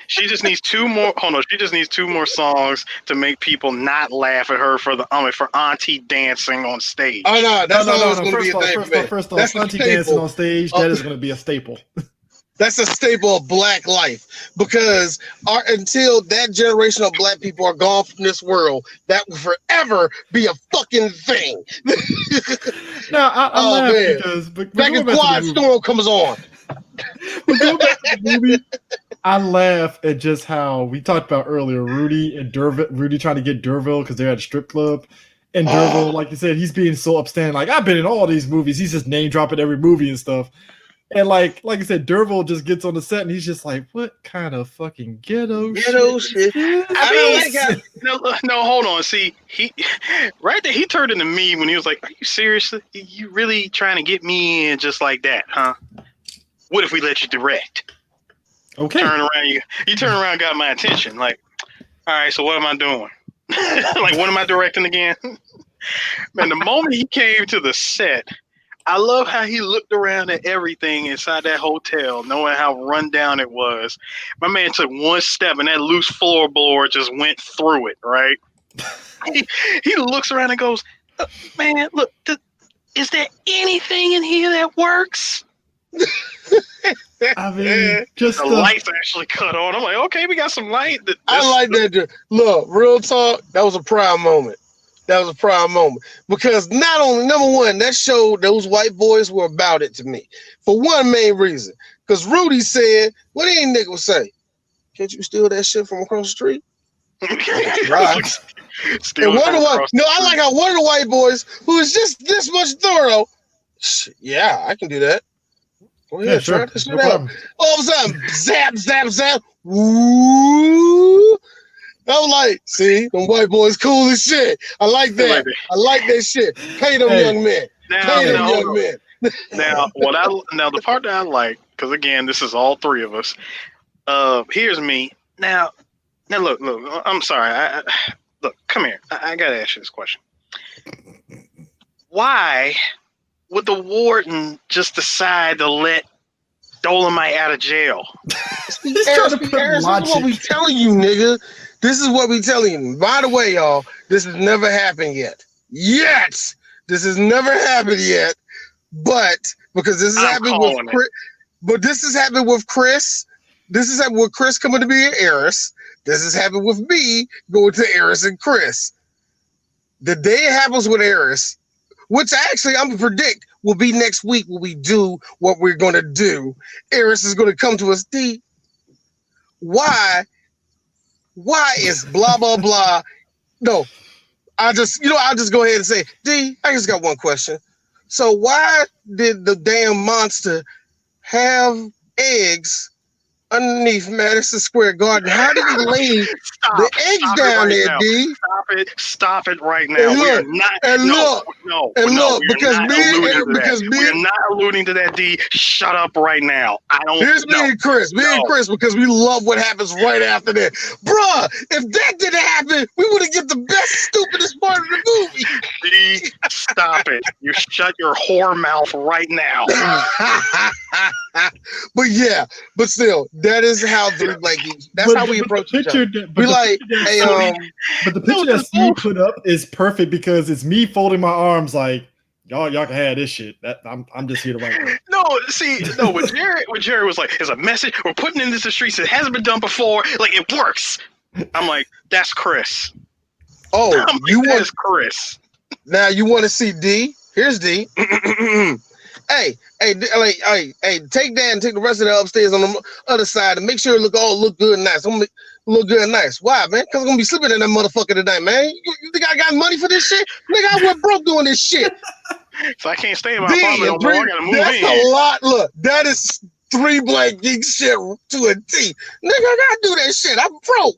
She just needs two more. Hold on, she just needs two more songs to make people not laugh at her for auntie dancing on stage. Oh no, that's always going to be a thing. First off, auntie dancing on stage, that is going to be a staple. That's a staple of black life because until that generation of black people are gone from this world, that will forever be a fucking thing. No, I laugh because back in Quiet Storm comes on. But going back to the movie, I laugh at just how we talked about earlier, Rudy trying to get Derville because they're at a strip club. And Derville, like you said, he's being so upstanding. Like, I've been in all these movies. He's just name dropping every movie and stuff. And like I said, Derville just gets on the set and he's just like, "What kind of fucking ghetto shit?" No, hold on. See, he right there, he turned into me when he was like, "Are you serious? You really trying to get me in just like that, huh? What if we let you direct?" Okay. You turn around, got my attention. Like, all right, so what am I doing? Like, what am I directing again? Man, the moment he came to the set, I love how he looked around at everything inside that hotel, knowing how run down it was. My man took one step and that loose floorboard just went through it, right? He looks around and goes, "Man, look, is there anything in here that works?" I mean, just the lights actually cut on. I'm like, okay, we got some light. I like that. Look, real talk, that was a proud moment. Because not only, number one, that showed those white boys were about it to me for one main reason. Because Rudy said, "What any nigga would say? Can't you steal that shit from across the street?" Right. I like how one of the white boys who is just this much thorough. Yeah, I can do that. Go ahead, try this shit out. All of a sudden, zap, zap, zap. Woo! I'm like, see, them white boys cool as shit. I like that. I like that shit. Pay them young men. Now, the part that I like, because again, this is all three of us. Here's me. Now, look. I'm sorry. Look, come here. I gotta ask you this question. Why would the warden just decide to let Dolemite out of jail? This is what we telling you, nigga. This is what we telling you. By the way, y'all, this has never happened yet. This has never happened yet. But because this has happened with Chris, this has happened with Chris. This has happened with Chris coming to be an heiress. This has happened with me going to Eris and Chris. The day it happens with Eris, which actually I'm gonna predict will be next week when we do what we're gonna do. Eris is gonna come to us, D. Why is blah blah blah? No, I'll just go ahead and say, D, I just got one question. So why did the damn monster have eggs underneath Madison Square Garden? How did he leave the eggs down there, now. D? Stop it right now. We're not alluding to that, D. Shut up right now. Here's me and Chris, because we love what happens right after that. Bruh, if that didn't happen, we would have get the best, stupidest part of the movie. D, stop stop it. You shut your whore mouth right now. but still, that is how Three Black Geeks. That's how we approach each other. We like, hey, but the picture that Steve put up is perfect because it's me folding my arms like y'all can have this shit. That I'm just here to write. What Jerry was like, "It's a message. We're putting in this the streets. It hasn't been done before. Like it works." I'm like, "That's Chris." Oh, that's Chris. Now you want to see D? Here's D. Hey, take that and take the rest of that upstairs on the other side and make sure it look good and nice. Look good and nice. Why, man? Because I'm gonna be sleeping in that motherfucker tonight, man. You think I got money for this shit? Nigga, I went broke doing this shit. So I can't stay in my apartment no more. I gotta move that's in. A lot. Look, that is Three Black Geek shit to a T. Nigga, I gotta do that shit. I'm broke.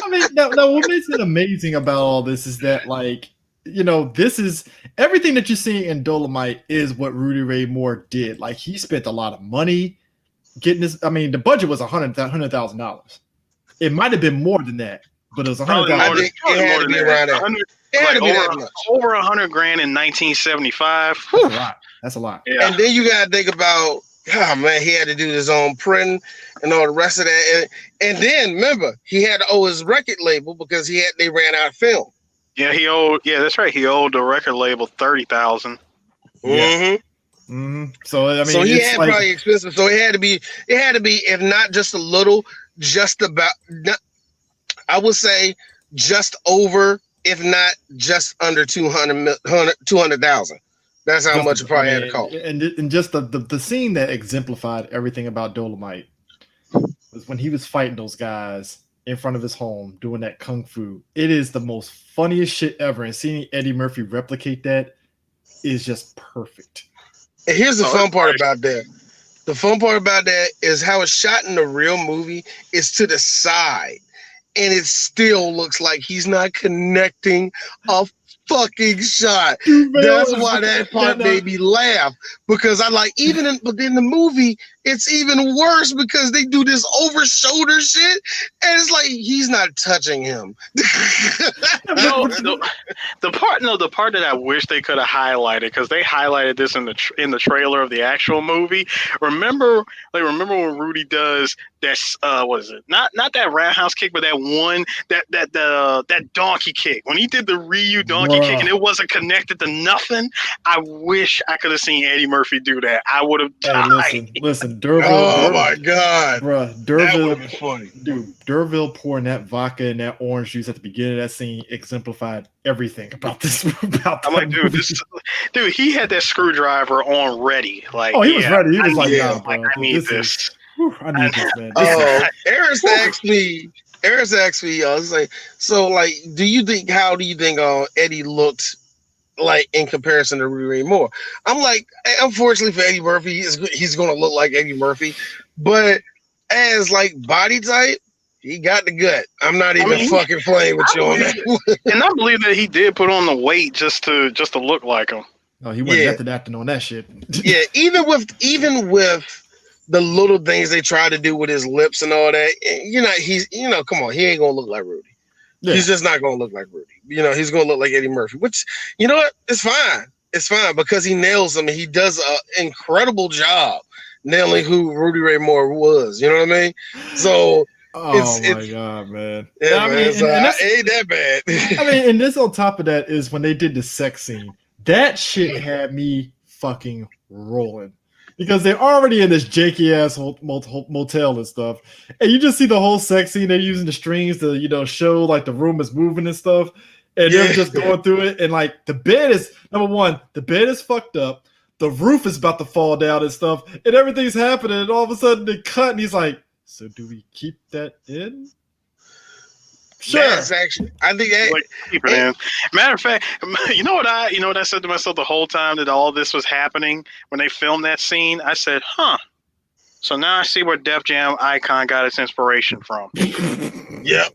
I mean, no. What makes it amazing about all this is that, like, this is everything that you're seeing in Dolemite is what Rudy Ray Moore did. Like, he spent a lot of money getting this. I mean, the budget was $100,000. It might have been more than that, but it was $100,000. I think it had to be around that. It had to be that much. Over $100,000 in 1975. That's a lot. Yeah. And then you gotta think about, oh man, he had to do his own printing and all the rest of that. And then remember, he had to owe his record label because they ran out of film. Yeah, that's right. He owed the record label $30,000. Mm-hmm. Mm-hmm. So I mean, so he had probably expensive. So it had to be, if not just a little, just about. I would say just over, if not just under 200,000. That's how much it probably had to cost. And just the scene that exemplified everything about Dolemite was when he was fighting those guys in front of his home doing that kung fu. It is the most funniest shit ever, and seeing Eddie Murphy replicate that is just perfect. And here's the fun part about that. The fun part about that is how it's shot in the real movie is to the side, and it still looks like he's not connecting a fucking shot. That's why that part made me laugh, because I like but in the movie it's even worse because they do this over shoulder shit and it's like he's not touching him. The part that I wish they could have highlighted, because they highlighted this in the trailer of the actual movie. Remember when Rudy does that? What is it? Not that roundhouse kick, but that one that donkey kick. When he did the Ryu donkey kick and it wasn't connected to nothing. I wish I could have seen Eddie Murphy do that. I would have died. Listen, my God, bro, that would be funny, dude. D'Urville pouring that vodka and that orange juice at the beginning of that scene exemplified everything about this. I'm like, dude, he had that screwdriver on ready. Like, he was ready. He was like, "Nah, bro, I need this. I need this, man." Eris asked me. I was like, so, like, how do you think Eddie looked like in comparison to Rudy Ray Moore? I'm like, unfortunately for Eddie Murphy, he's going to look like Eddie Murphy, but as like body type, he got the gut. I'm not even fucking playing with you on that. And I believe that he did put on the weight just to look like him. No, he wasn't method acting on that shit. Yeah, even with the little things they try to do with his lips and all that, come on, he ain't gonna look like Rudy. Yeah. He's just not gonna look like Rudy. He's gonna look like Eddie Murphy, which, you know what? It's fine. It's fine because he nails him and he does an incredible job nailing who Rudy Ray Moore was. You know what I mean? So my God, man. Yeah, I mean, ain't that bad. I mean, and this on top of that is when they did the sex scene. That shit had me fucking rolling. Because they're already in this janky ass motel and stuff, and you just see the whole sex scene. They're using the strings to show like the room is moving and stuff, and they're just going through it. And like the bed is the bed is fucked up. The roof is about to fall down and stuff, and everything's happening. And all of a sudden they cut, and he's like, "So do we keep that in?" Sure. That's actually, I think keep it in. Matter of fact, you know what I said to myself the whole time that all this was happening when they filmed that scene? I said, so now I see where Def Jam Icon got its inspiration from. Yep.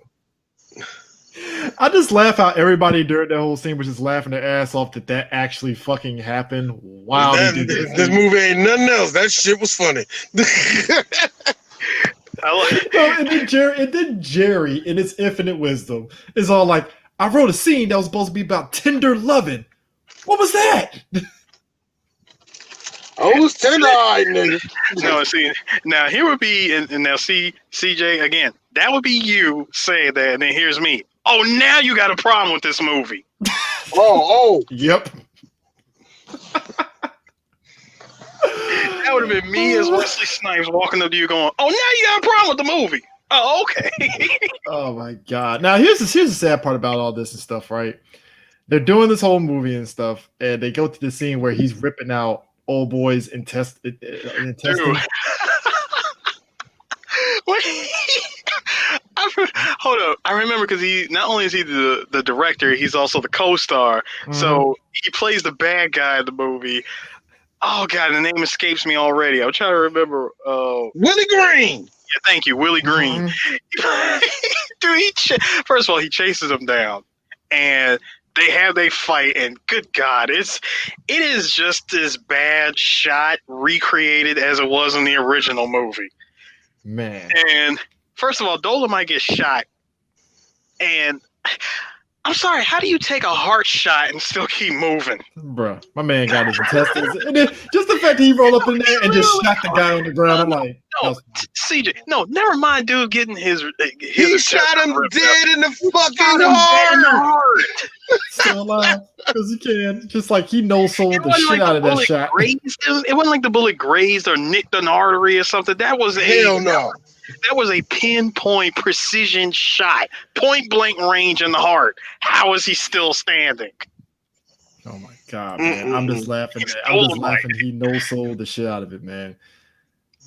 I just laugh how everybody during that whole scene was just laughing their ass off that actually fucking happened. Wow. This movie ain't nothing else. That shit was funny. And then Jerry, in his infinite wisdom, is all like, I wrote a scene that was supposed to be about tender loving. What was that? Oh, it was tender-eyed, nigga. No, see, now here would be, and now see, CJ, again, that would be you saying that, and then here's me. Oh, now you got a problem with this movie. Oh. Yep. That would have been me as Wesley Snipes walking up to you going, oh, now you got a problem with the movie. Oh, okay. Oh my god. Now here's the sad part about all this and stuff, right? They're doing this whole movie and stuff, and they go to the scene where he's ripping out old boy's intestines. Hold up. I remember because he not only is he the director, he's also the co-star. Mm-hmm. So he plays the bad guy in the movie. Oh god, the name escapes me already. I'm trying to remember. Willie Green. Yeah, thank you, Willie Green. Mm-hmm. Dude, first of all, he chases him down, and they fight, and good god, it is just as bad shot recreated as it was in the original movie. Man. And first of all, Dolemite gets shot, and I'm sorry, how do you take a heart shot and still keep moving? Bruh, my man got his intestines. And then just the fact that he rolled up in there and just shot the guy on the ground, I'm like... No, CJ, no, never mind dude getting his he shot him dead in the fucking heart! Still alive, because he can. Just like he no-sold the shit out of that shot. It wasn't like the bullet grazed or nicked an artery or something. That was hell no. That was a pinpoint precision shot, point blank range in the heart. How is he still standing? Oh my god, man! I'm just laughing. He no-sold the shit out of it, man.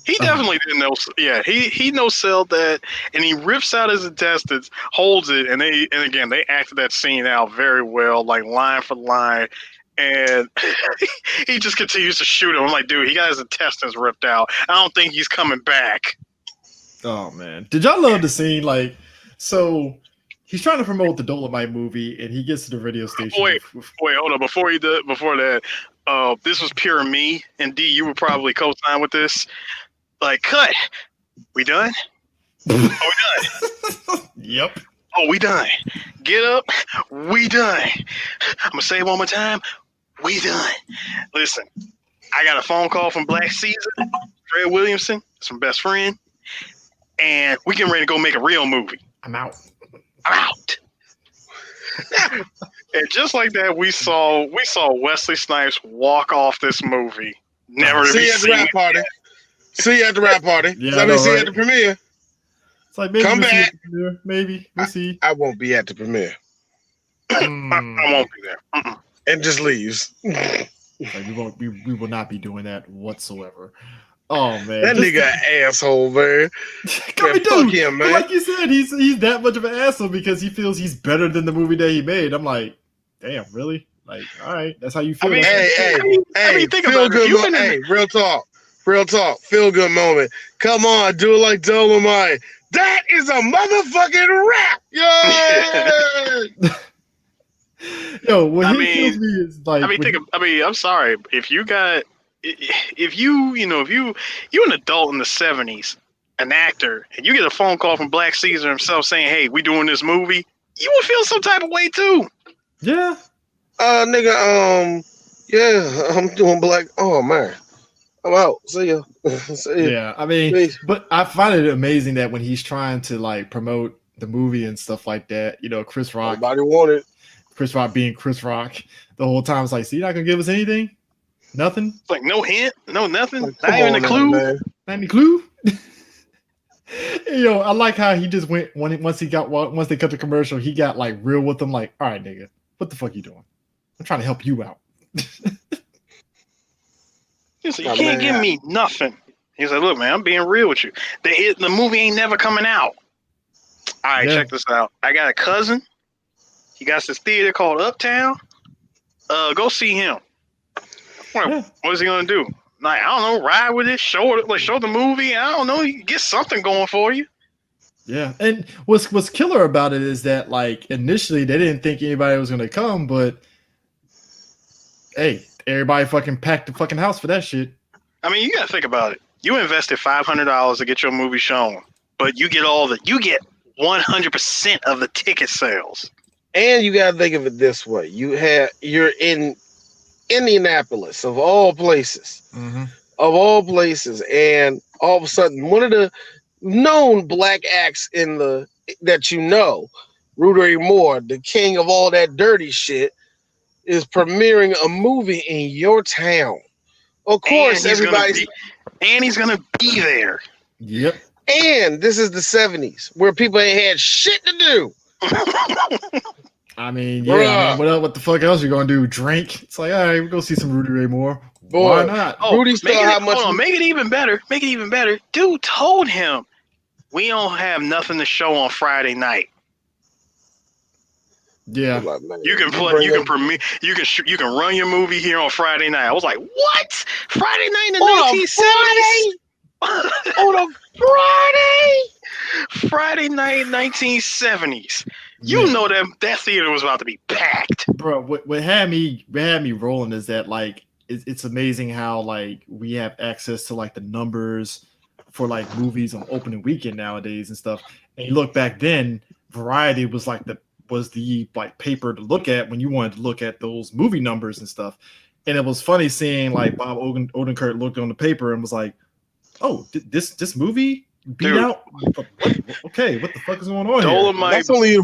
He definitely didn't know. Yeah, he no-sold that, and he rips out his intestines, holds it, and again they acted that scene out very well, like line for line. And he just continues to shoot him. I'm like, dude, he got his intestines ripped out. I don't think he's coming back. Oh man, did y'all love the scene? Like, so he's trying to promote the Dolemite movie, and he gets to the radio station. Wait, hold on. Before that, this was pure me, and D, you would probably co-sign with this. Like, cut. We done? Are we done? Yep. Oh, we done. Get up. We done. I'm gonna say it one more time. We done. Listen, I got a phone call from Black Caesar, Fred Williamson, that's my best friend. And we getting ready to go make a real movie. I'm out. And just like that, we saw Wesley Snipes walk off this movie. Never to be seen. See you at the rap party. See you at the rap party. Yeah, see you at the premiere. It's like maybe come back. Maybe we'll see. I won't be at the premiere. I won't be there. And just leaves. Like we will not be doing that whatsoever. Oh man, that nigga asshole, man. Fuck him, man. Like you said, he's that much of an asshole because he feels he's better than the movie that he made. I'm like, damn, really? Like, all right, that's how you feel. I mean, hey, feel good. Hey, real talk, feel good moment. Come on, do it like Dolemite. That is a motherfucking rap, yo. Yo, what kills me is like. I'm sorry if you got. If you're an adult in the 70s, an actor, and you get a phone call from Black Caesar himself saying, "Hey, we doing this movie," you would feel some type of way too. Yeah. Nigga, yeah, I'm doing Black. Oh man, I'm out. See ya. See ya. Yeah, I mean, peace. But I find it amazing that when he's trying to like promote the movie and stuff like that, Chris Rock. Nobody wanted Chris Rock being Chris Rock the whole time. It's like, so you're not gonna give us anything? Nothing? It's like no hint, no nothing. Like, not even a clue. Not any clue. I like how he just went once they cut the commercial, he got like real with them. Like, all right, nigga, what the fuck you doing? I'm trying to help you out. You can't give me nothing. He's like, look, man, I'm being real with you. The movie ain't never coming out. All right, check this out. I got a cousin. He got this theater called Uptown. Go see him. What is he gonna do? Like, I don't know, ride with it, show the movie. I don't know, get something going for you. Yeah, and what's killer about it is that like initially they didn't think anybody was gonna come, but hey, everybody fucking packed the fucking house for that shit. I mean, you gotta think about it. You invested $500 to get your movie shown, but you get 100% of the ticket sales. And you gotta think of it this way: you're in Indianapolis, of all places. Mm-hmm. Of all places. And all of a sudden, one of the known black acts that Rudy Ray Moore, the king of all that dirty shit, is premiering a movie in your town. Of course, everybody's he's gonna be there. Yep. And this is the 70s where people ain't had shit to do. I mean, yeah. What the fuck else you gonna do? Drink? It's like, all right, we'll go see some Rudy Ray Moore. Why not? Rudy still how much? Make it even better. Make it even better. Dude told him we don't have nothing to show on Friday night. Yeah, you can run your movie here on Friday night. I was like, what? Friday night in the 1970s? On a Friday? Friday night 1970s. You know that theater was about to be packed. Bro, what had me rolling is that like it's amazing how like we have access to like the numbers for like movies on opening weekend nowadays and stuff. And you look back then, Variety was the like paper to look at when you wanted to look at those movie numbers and stuff. And it was funny seeing like Bob Odenkirk looked on the paper and was like, "Oh, this movie beat out? Okay, what the fuck is going on Dolemite, here?"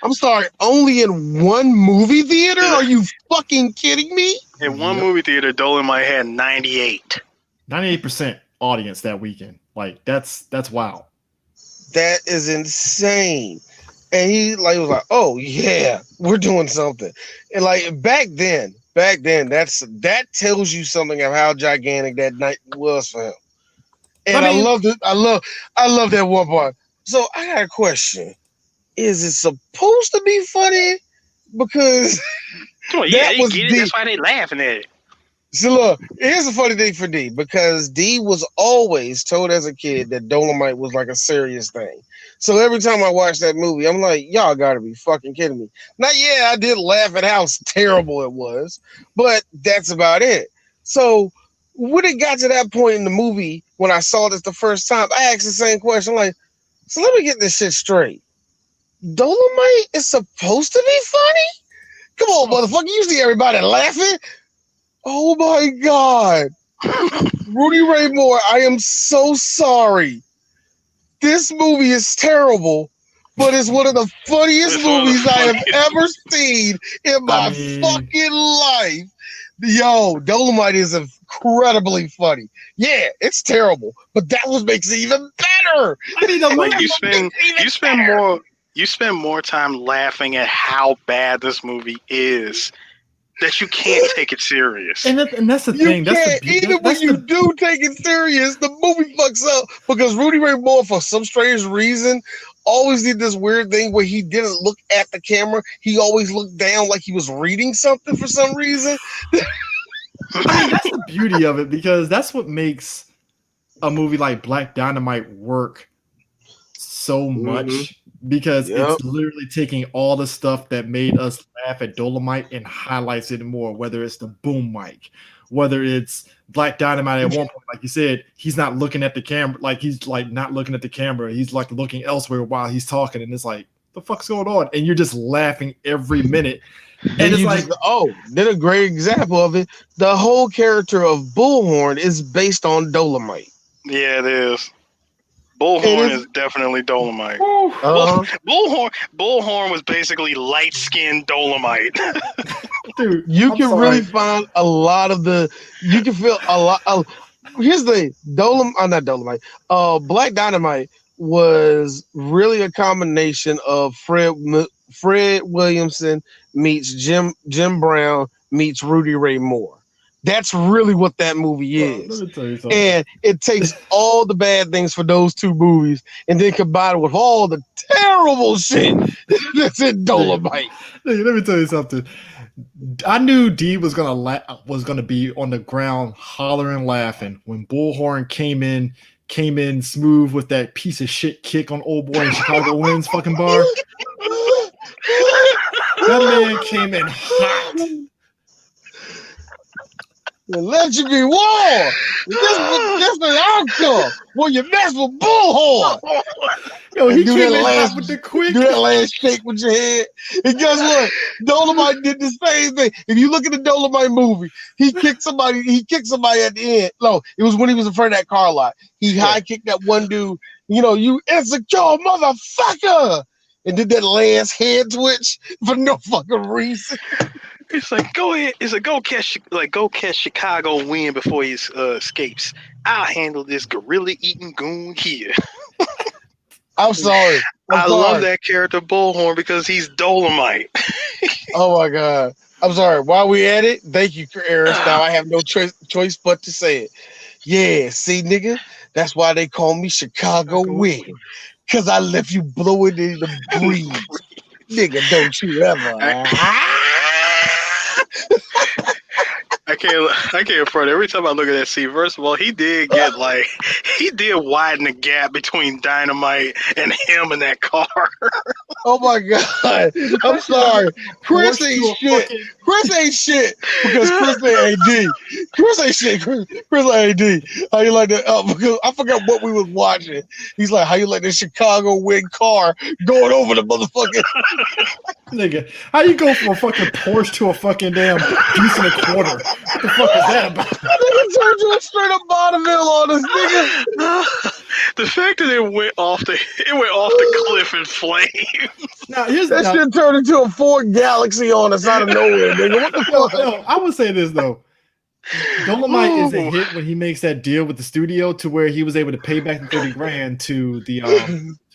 I'm sorry, only in one movie theater? Are you fucking kidding me? In one movie theater, Dolemite had 98% audience that weekend. Like that's wild. That is insane. And he was like, "Oh yeah, we're doing something." And like back then, that tells you something of how gigantic that night was for him. And I love it. I love that one part. So I got a question: is it supposed to be funny? Because that's why they laughing at it. So look, here's a funny thing for D, because D was always told as a kid that Dolemite was like a serious thing. So every time I watch that movie, I'm like, y'all gotta be fucking kidding me. Now, yeah, I did laugh at how terrible it was, but that's about it. So when it got to that point in the movie, when I saw this the first time, I asked the same question, like, so let me get this shit straight. Dolemite is supposed to be funny? Come on, motherfucker, you see everybody laughing? Oh my God. Rudy Ray Moore, I am so sorry. This movie is terrible, but it's one of the funniest movies I have ever seen in my fucking life. Yo, Dolemite is incredibly funny. Yeah, it's terrible, but that makes it even better. I mean, like you spend more time laughing at how bad this movie is that you can't take it serious. And that's the thing. When you do take it serious, the movie fucks up because Rudy Ray Moore, for some strange reason, always did this weird thing where he didn't look at the camera. He always looked down like he was reading something for some reason. I mean, that's the beauty of it, because that's what makes a movie like Black Dynamite work so much. Because it's literally taking all the stuff that made us laugh at Dolemite and highlights it more, whether it's the boom mic, whether it's Black Dynamite at one point, like you said, he's not looking at the camera, like he's like not looking at the camera, he's like looking elsewhere while he's talking, and it's like, the fuck's going on? And you're just laughing every minute. And it's like, then a great example of it, the whole character of Bullhorn is based on Dolemite. Yeah, it is. Bullhorn is definitely Dolemite. Bullhorn was basically light-skinned Dolemite. Dude, you can really find a lot of you can feel a lot of, here's the not Dolemite. Black Dynamite was really a combination of Fred Williamson meets Jim Brown meets Rudy Ray Moore. That's really what that movie is. Let me tell you something. And it takes all the bad things for those two movies and then combine it with all the terrible shit that's in Dolemite. Let me tell you something. I knew D was gonna be on the ground hollering, laughing when Bullhorn came in smooth with that piece of shit kick on Old Boy in Chicago Winds fucking bar. That man came in hot. Let you be war. This is the outcome. When you mess with Bullhorn. Yo, he do came that in last, hot with the quick. do that last shake with your head. And guess what? Dolemite did the same thing. If you look at the Dolemite movie, he kicked somebody at the end. No, it was when he was in front of that car lot. He high kicked that one dude, you insecure motherfucker. And did that last head twitch for no fucking reason. It's like go ahead. It's like go catch Chicago win before he escapes. I'll handle this gorilla eating goon here. I'm sorry. I love that character Bullhorn because he's Dolemite. Oh my god. I'm sorry. While we at it, thank you, Eris. Now I have no choice but to say it. Yeah, see, nigga, that's why they call me Chicago Wind. Cause I left you blowing in the breeze. Nigga, don't you ever. I can't front. Every time I look at that scene, first of all, he did widen the gap between Dynamite and him in that car. Oh my god. I'm sorry. Chris ain't shit. Chris ain't shit because Chris ain't AD. Chris ain't shit. Chris ain't AD. How you like that? Because I forgot what we was watching. He's like, how you like the Chicago Wind car going over the motherfucking Nigga, how you go from a fucking Porsche to a fucking damn deuce and a quarter? What the fuck is that about? That nigga turned you a straight up vaudeville on us, nigga. The fact that it went off the cliff in flames. Now, that shit turned into a Ford Galaxy on us out of nowhere, nigga. What the fuck? Yo, I would say this though. Dolemite is a hit when he makes that deal with the studio to where he was able to pay back the $30,000 to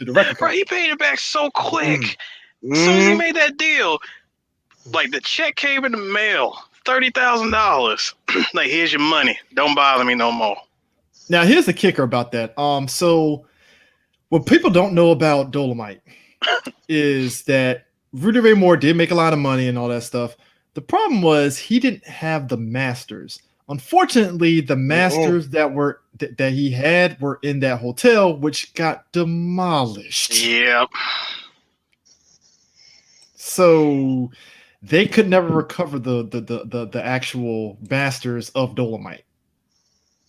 the record. Bro, he paid it back so quick. As soon as he made that deal, like the check came in the mail, $30,000. Like, here's your money. Don't bother me no more. Now, here's the kicker about that. So what people don't know about Dolemite is that Rudy Ray Moore did make a lot of money and all that stuff. The problem was he didn't have the masters. Unfortunately, the masters that he had were in that hotel, which got demolished. Yep. So they could never recover the actual masters of Dolemite.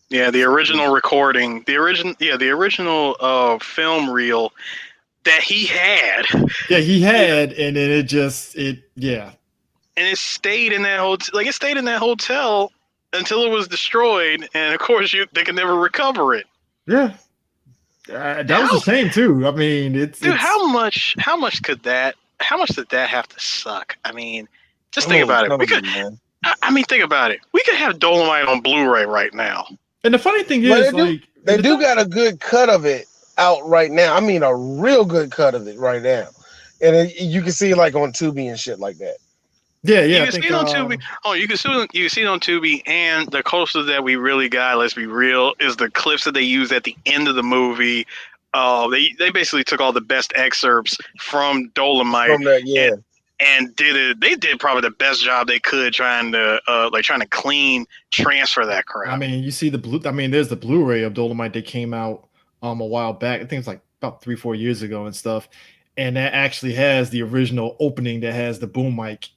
Yeah, the original recording, the original film reel that he had. Yeah, he had, and then and it stayed in that hotel. Like, it stayed in that hotel until it was destroyed, and of course they can never recover it. Yeah, that was a shame too. I mean, how much did that have to suck? I mean, just think about it. Think about it. We could have Dolemite on Blu-ray right now. And the funny thing is, they do got a good cut of it out right now. I mean, a real good cut of it right now, and you can see it like on Tubi and shit like that. Yeah. You can see it on Tubi. Oh, you can see it on Tubi, and the closest that we really got, let's be real, is the clips that they use at the end of the movie. They basically took all the best excerpts from Dolemite and did it. They did probably the best job they could trying to clean transfer that crap. I mean, you see there's the Blu-ray of Dolemite that came out a while back. I think it's like about 3-4 years ago and stuff. And that actually has the original opening that has the boom mic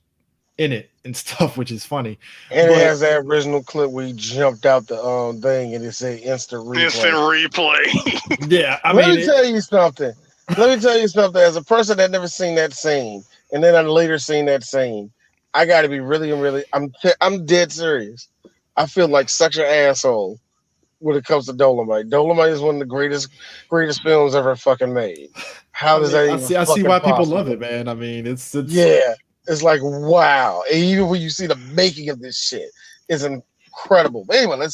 in it and stuff, which is funny. And it has that original clip where he jumped out the thing and it said instant replay. Yeah, Let me tell you something. As a person that never seen that scene, and then I later seen that scene, I got to be really, I'm dead serious. I feel like such an asshole when it comes to Dolemite. Dolemite is one of the greatest films ever fucking made. How does that even? I see why people love it, man. I mean, it's it's like wow. And even when you see the making of this shit, it's incredible. But anyway,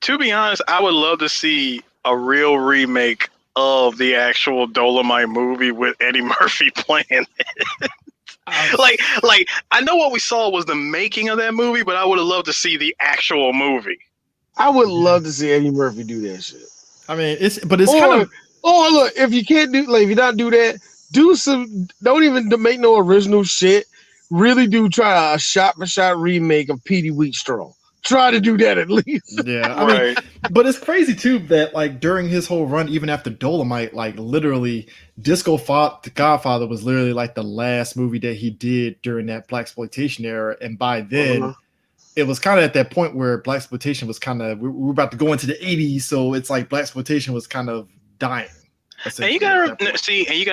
to be honest, I would love to see a real remake of the actual Dolemite movie with Eddie Murphy playing it. Like I know what we saw was the making of that movie, but I would have loved to see the actual movie. I would love to see Eddie Murphy do that shit. I mean, it's kind of. Oh, look! If you can't do, if you not do that, do some. Don't even make no original shit. Really do try a shot for shot remake of Petey Wheatstraw. Try to do that at least. Yeah, I mean, but it's crazy too that like during his whole run, even after Dolemite, like literally, The Godfather was literally like the last movie that he did during that blaxploitation era, and by then, it was kind of at that point where blaxploitation was kind of we were about to go into the 80s, so it's like blaxploitation was kind of dying. And you gotta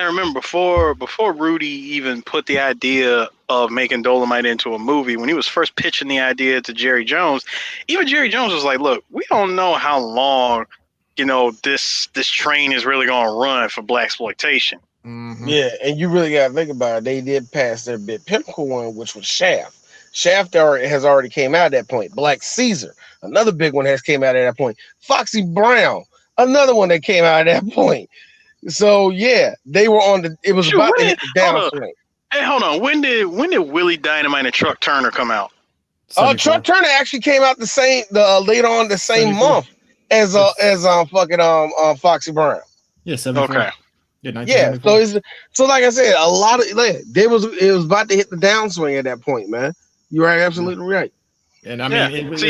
remember before Rudy even put the idea of making Dolemite into a movie, when he was first pitching the idea to Jerry Jones, even Jerry Jones was like, "Look, we don't know how long, this train is really gonna run for blaxploitation." Mm-hmm. Yeah, and you really gotta think about it. They did pass their big pinnacle one, which was Shaft. Shaft has already came out at that point. Black Caesar, another big one, has came out at that point. Foxy Brown, another one that came out at that point. So yeah, they were on the. It was about to hit the downswing. Hey, hold on. When did Willie Dynamite and Truck Turner come out? Truck Turner actually came out later on the same 74. month as Foxy Brown. Yeah, 74. Okay. Yeah, so like I said, a lot of it was about to hit the downswing at that point, man. You are absolutely right. And I mean, it was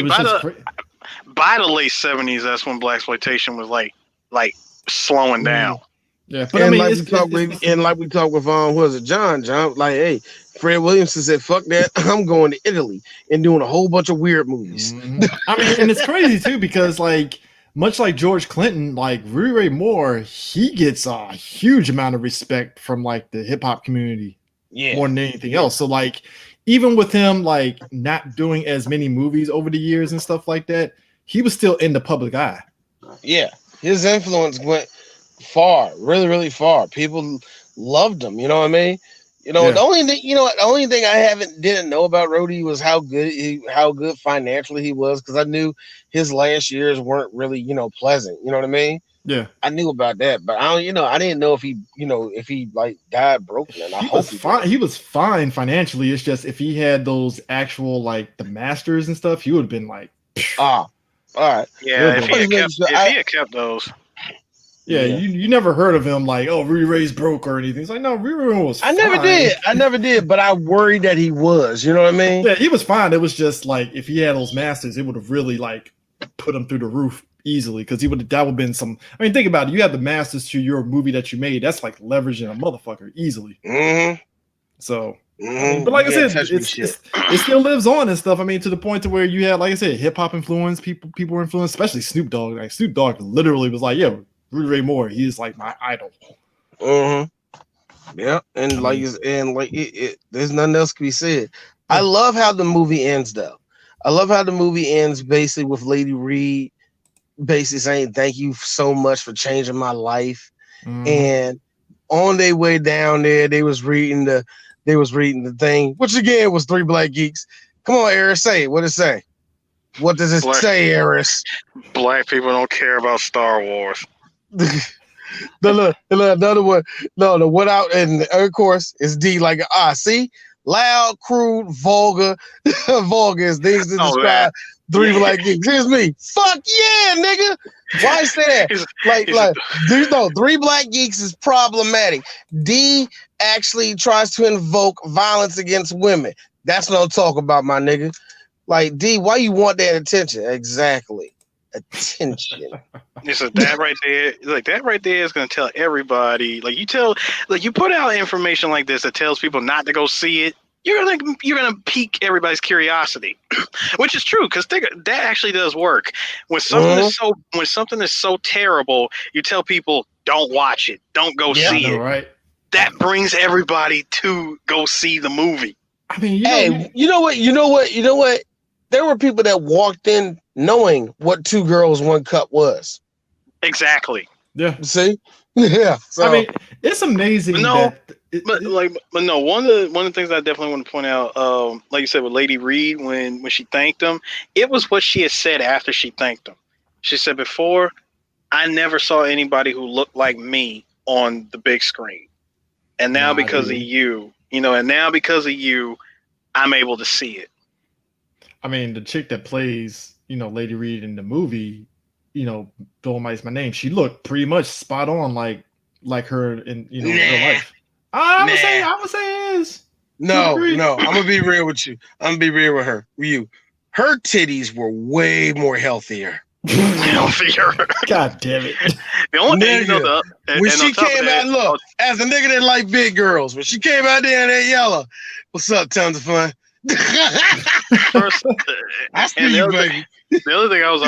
by the late 70s, that's when blaxploitation was like slowing down. Yeah, but like we talked with who was it, John, like, hey, Fred Williamson said, fuck that, I'm going to Italy and doing a whole bunch of weird movies. Mm-hmm. I mean, and it's crazy too, because like much like George Clinton, like Rudy Ray Moore, he gets a huge amount of respect from like the hip hop community, more than anything else. So like even with him like not doing as many movies over the years and stuff like that, he was still in the public eye. Yeah, his influence went far, really, really far. People loved him. You know what I mean? The only thing I didn't know about Rudy was how good financially he was, because I knew his last years weren't really pleasant. You know what I mean? Yeah, I knew about that, but I didn't know if he like died broken. And I hope he was fine financially. It's just if he had those actual like the masters and stuff, he would have been like, all right, yeah. If he had kept those. Yeah, you never heard of him like, oh, Rudy Ray's broke or anything. It's like, no, Rudy Ray was fine. I never did, but I worried that he was. You know what I mean? Yeah, he was fine. It was just like if he had those masters, it would have really like put him through the roof easily, because that would have been some. I mean, think about it. You have the masters to your movie that you made. That's like leveraging a motherfucker easily. Mm-hmm. So, but like I said, it still lives on and stuff. I mean, to the point to where you had, like I said, hip hop influence. People were influenced, especially Snoop Dogg. Like Snoop Dogg literally was like, yo, Rudy Ray Moore, he is like my idol. Mm-hmm. Yeah, and there's nothing else can be said. I love how the movie ends, though. I love how the movie ends basically with Lady Reed basically saying thank you so much for changing my life. Mm-hmm. And on their way down there, they was reading the thing, which again was Three Black Geeks. Come on, Eris, say it. What does it say? What does it say, Eris? Black people don't care about Star Wars. Another one. No, the one out, and of course it's D like see, loud, crude, vulgar is things to describe Three Black Geeks. Here's me. Fuck yeah, nigga. Why say that? Three Black Geeks is problematic. D actually tries to invoke violence against women. That's what I'm talking about, my nigga. Like, D, why you want that attention? Exactly. Attention. That right there. Like, that right there is going to tell everybody. Like, you put out information like this that tells people not to go see it. You're gonna pique everybody's curiosity, which is true, because that actually does work. When something is so terrible, you tell people don't watch it, don't go see it. Right? That brings everybody to go see the movie. I mean, you know what? There were people that walked in knowing what Two Girls, One Cup was. Exactly. Yeah. See? Yeah. So, I mean, it's amazing. One of the things I definitely want to point out, like you said with Lady Reed, when she thanked him, it was what she had said after she thanked him. She said, before, I never saw anybody who looked like me on the big screen. And now because of you, I'm able to see it. I mean, the chick that plays, Lady Reed in the movie, Dolemite's my name. She looked pretty much spot on, like her in real life. I would say it is. No. I'm gonna be real with you. I'm gonna be real with her. With you, her titties were way more healthier. God damn it! The only thing when she came out, look, as a nigga that like big girls, when she came out there in that yellow, what's up, tons of fun? First, I see and you, baby. the other thing, I was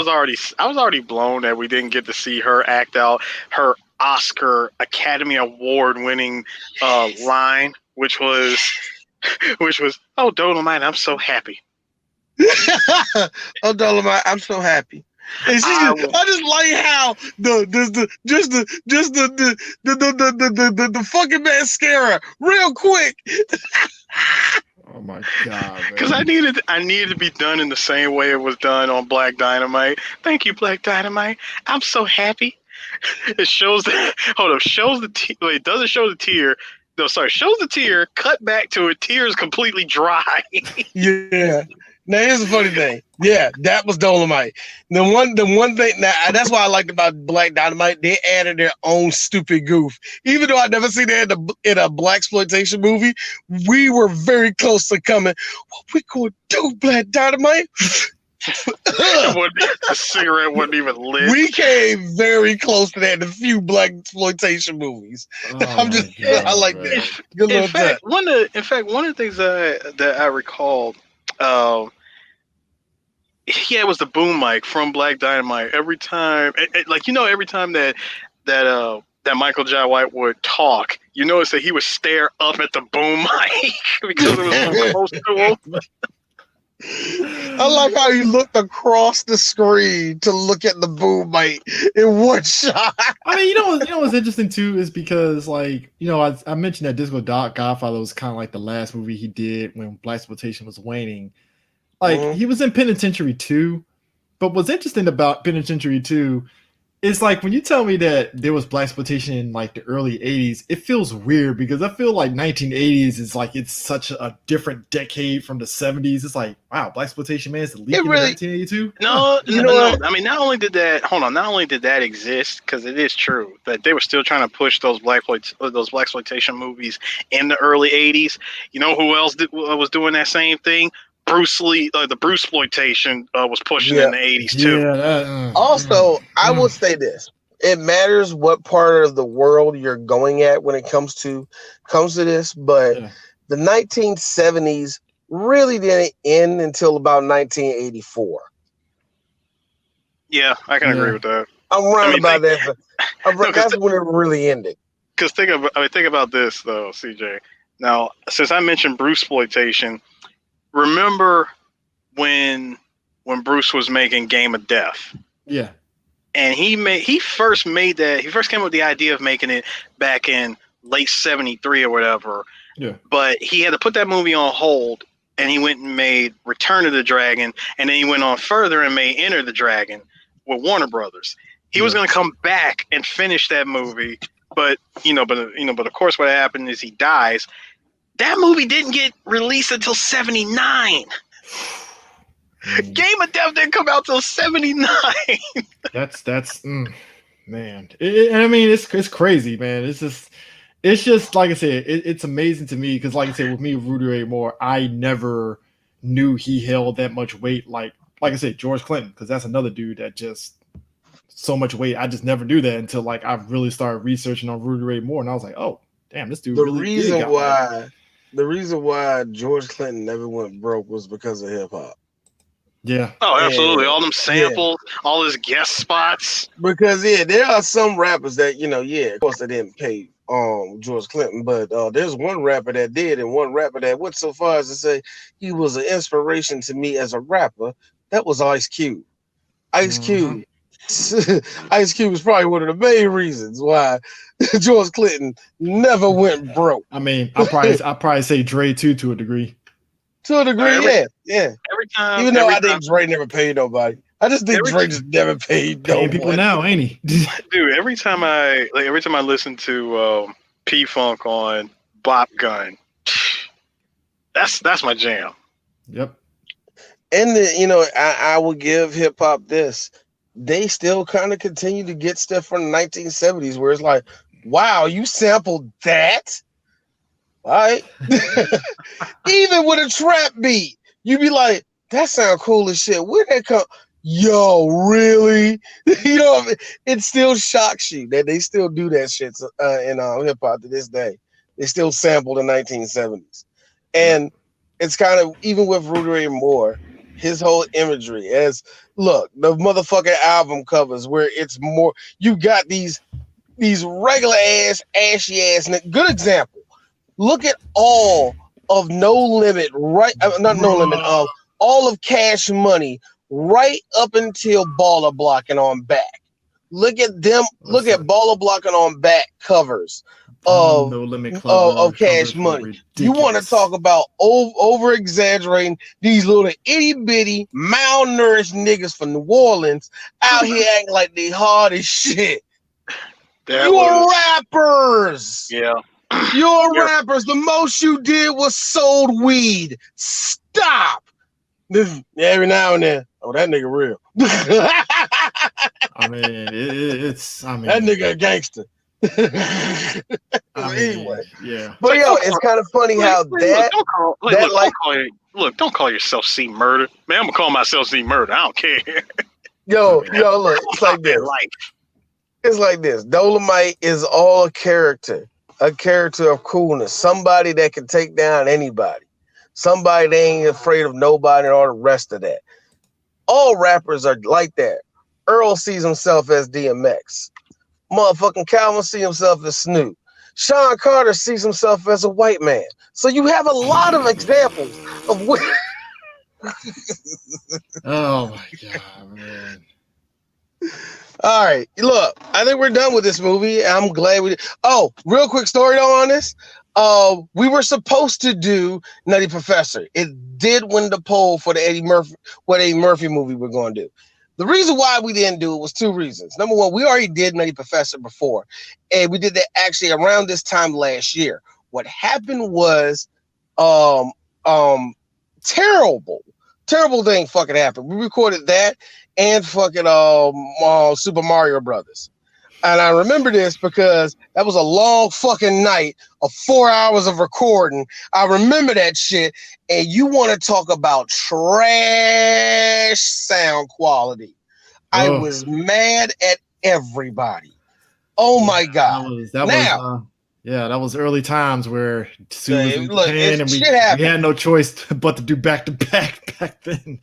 already blown that we didn't get to see her act out her Oscar Academy Award winning line, which was oh Dolemite, I'm so happy. Oh, Dolemite, I'm so happy. And I just like how the fucking mascara real quick. Oh my god! Because I needed to be done in the same way it was done on Black Dynamite. Thank you, Black Dynamite. I'm so happy. It shows the shows the wait, doesn't show the tear. No, sorry, shows the tear. Cut back to it. Tear is completely dry. Yeah. Now here's the funny thing. Yeah, that was Dolemite. The one thing now that's what I liked about Black Dynamite. They added their own stupid goof. Even though I never seen that in a blaxploitation movie, we were very close to coming. What we gonna do, Black Dynamite? The cigarette wasn't even lit. We came very close to that in a few blaxploitation movies. Oh I like that. Good in fact, one of the things that I recall, it was the boom mic from Black Dynamite. Every time, every time that Michael Jai White would talk, you notice that he would stare up at the boom mic because it was so close to him. I like how he looked across the screen to look at the boom mic in one shot. I mean, you know what's interesting too is because, like, I mentioned that Disco Godfather was kind of like the last movie he did when blaxploitation was waning. Like, he was in Penitentiary 2, but what's interesting about Penitentiary 2 is, like, when you tell me that there was blaxploitation in, like, the early 80s, it feels weird because I feel like 1980s is, like, it's such a different decade from the 70s. It's like, wow, blaxploitation, man, is the leak in 1982? No, no. I mean, not only did that exist, because it is true that they were still trying to push those blaxploitation movies in the early 80s. You know who else was doing that same thing? Bruce Lee, the Bruceploitation was pushing in the 80s too. Yeah, also, I will say this: it matters what part of the world you're going at when it comes to this. But the 1970s really didn't end until about 1984. Yeah, I can agree with that. I'm right about that. That's when it really ended. Because think about this though, CJ. Now, since I mentioned Bruceploitation, remember when Bruce was making Game of Death? Yeah. And he first came up with the idea of making it back in late 73 or whatever. Yeah. But he had to put that movie on hold, and he went and made Return of the Dragon, and then he went on further and made Enter the Dragon with Warner Brothers. He was going to come back and finish that movie, but of course what happened is he dies. That movie didn't get released until 79. Game of Death didn't come out till 79. That's man. I mean, it's crazy, man. It's just like I said, it's amazing to me because, like I said, with me, Rudy Ray Moore, I never knew he held that much weight. Like I said, George Clinton, because that's another dude that just so much weight. I just never knew that until like I really started researching on Rudy Ray Moore, and I was like, oh, damn, this dude. The reason why George Clinton never went broke was because of hip hop. Yeah. Oh, absolutely. All them samples, all his guest spots. Because there are some rappers that of course they didn't pay George Clinton, but there's one rapper that did, and one rapper that went so far as to say he was an inspiration to me as a rapper. That was Ice Cube. Ice Cube. Ice Cube was probably one of the main reasons why George Clinton never went broke. I mean, I'll probably say Dre too, to a degree. To a degree, yeah. Every time, even though I think Dre never paid nobody, I just think Dre just never paid paying people now, ain't he? Dude, every time I listen to P Funk on Bop Gun, that's my jam. Yep. And I will give hip hop this. They still kind of continue to get stuff from the 1970s where it's like, wow, you sampled that? All right. Even with a trap beat, you be like, that sound cool as shit. Where'd that come? Yo, really? It still shocks you that they still do that shit in hip hop to this day. They still sample the 1970s. And it's kind of even with Rudy Ray Moore, his whole imagery as look the motherfucking album covers where it's more you got these regular ass ashy ass. Good example. Look at all of No Limit, right? Not No Limit. Of all of Cash Money, right up until Baller Blocking on back. Look at them. Look at Baller Blocking on back covers of No Limit of Cash Money. You want to talk about over exaggerating these little itty bitty malnourished niggas from New Orleans out here acting like they hard as shit. You're rappers. Yeah. You're rappers. The most you did was sold weed. Stop. Every now and then. Oh, that nigga real. I mean, that nigga a gangster. Anyway, yeah. But yo, it's kind of funny how don't call yourself C Murder. Man, I'm gonna call myself C Murder. I don't care. Yo, look, it's like this. It's like this. Dolemite is all a character of coolness. Somebody that can take down anybody. Somebody that ain't afraid of nobody and all the rest of that. All rappers are like that. Earl sees himself as DMX. Motherfucking Calvin sees himself as Snoop. Sean Carter sees himself as a white man. So you have a lot of examples of what. Oh my God, man. All right, look, I think we're done with this movie. I'm glad we did. Oh, real quick story though on this. We were supposed to do Nutty Professor. It did win the poll for the Eddie Murphy movie we're going to do. The reason why we didn't do it was two reasons. Number one, we already did Nutty Professor before, and we did that actually around this time last year. What happened was, terrible thing fucking happened. We recorded that and fucking Super Mario Brothers. And I remember this because that was a long fucking night of 4 hours of recording. I remember that shit. And you want to talk about trash sound quality. I was mad at everybody. Oh my God. That was early times where Sue was in Japan and we had no choice but to do back to back back then.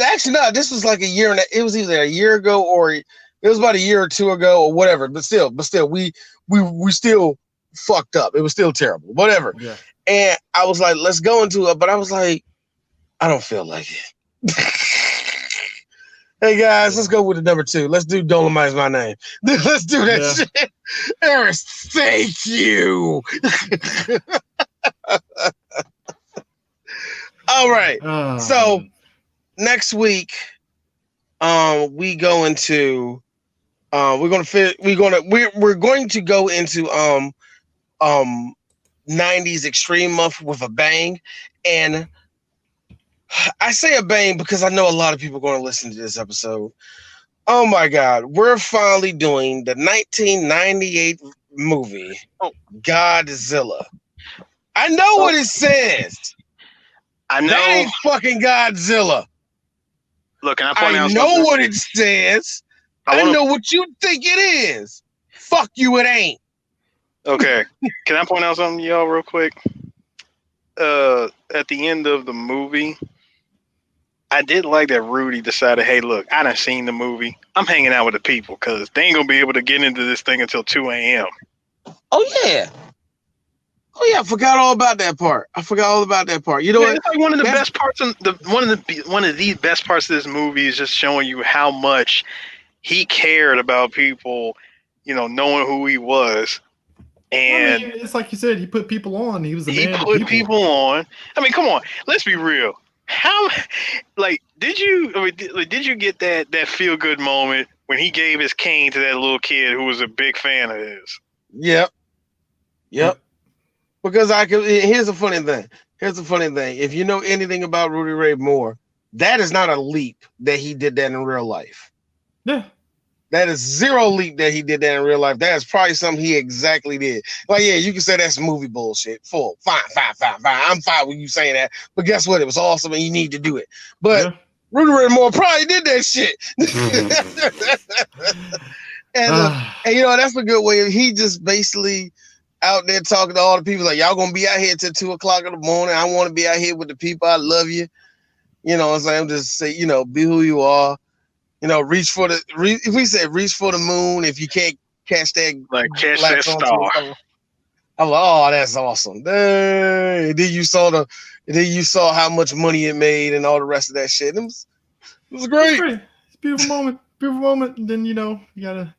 Actually, no, this was like a year, and it was either a year ago or it was about a year or two ago or whatever. But still, we still fucked up. It was still terrible. Whatever. Yeah. And I was like, let's go into it, but I was like, I don't feel like it. Hey guys, let's go with the number 2. Let's do Dolemite's My Name. Let's do that shit. Eris, thank you. All right. So next week, we're going to go into 90s Extreme Month with a bang. And I say a bang because I know a lot of people are going to listen to this episode. Oh my God, we're finally doing the 1998 movie, Godzilla. I know what it says. I know. That ain't fucking Godzilla. Look, can I point out something? I know what it says. I know what you think it is. Fuck you, it ain't. Okay. Can I point out something, y'all, real quick? At the end of the movie, I did like that Rudy decided, hey, look, I done seen the movie. I'm hanging out with the people because they ain't going to be able to get into this thing until 2 a.m. Oh, yeah. I forgot all about that part. You know what? It's like one of the best parts of one of the best parts of this movie is just showing you how much he cared about people, knowing who he was. And it's like you said, he put people on. He was the man. He put people on. I mean, come on, let's be real. How, did you get that feel good moment when he gave his cane to that little kid who was a big fan of his? Yep. Because here's the funny thing. If you know anything about Rudy Ray Moore, that is not a leap that he did that in real life. Yeah. That is zero leap that he did that in real life. That is probably something he exactly did. You can say that's movie bullshit. Full. Fine. I'm fine with you saying that. But guess what? It was awesome and you need to do it. But Rudy Ray Moore probably did that shit. and that's a good way. He just basically out there talking to all the people like, y'all gonna be out here till 2:00 in the morning. I want to be out here with the people. I love you. You know what I'm saying? I'm just say, be who you are. Reach for if we say reach for the moon, if you can't catch that catch that star. I'm like, oh, that's awesome. Dang. Then you saw how much money it made and all the rest of that shit. It was great. It's a beautiful moment. Beautiful moment. And then, you gotta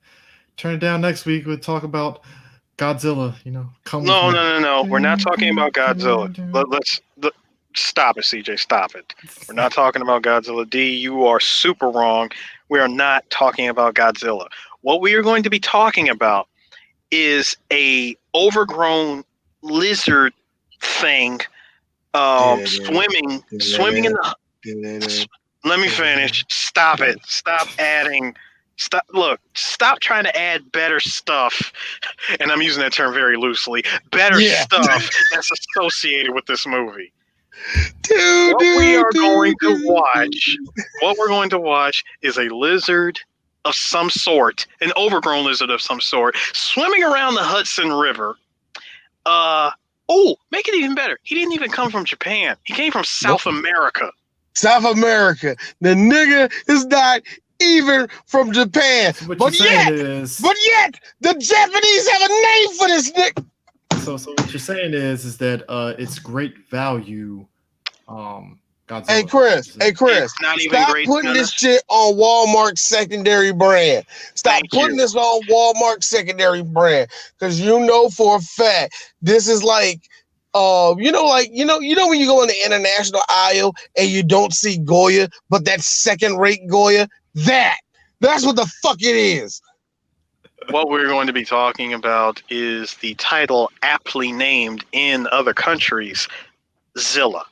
turn it down next week. We'll talk about Godzilla, No. We're not talking about Godzilla. Let's stop it, CJ. Stop it. We're not talking about Godzilla. D, you are super wrong. We are not talking about Godzilla. What we are going to be talking about is a overgrown lizard thing swimming in the... Let me finish. Stop it. Stop adding... Stop trying to add better stuff, and I'm using that term very loosely, stuff that's associated with this movie. What we're going to watch is a lizard of some sort, an overgrown lizard of some sort, swimming around the Hudson River. Make it even better. He didn't even come from Japan. He came from South America. South America. The nigga is not even from Japan. But yet, the Japanese have a name for this nigga. So what you're saying is that it's great value. Godzilla. Hey Chris, stop putting this shit on Walmart's secondary brand. Stop putting this on Walmart's secondary brand, because for a fact this is like, when you go in the international aisle and you don't see Goya, but that second-rate Goya, that's what the fuck it is. What we're going to be talking about is the title aptly named in other countries, Zilla.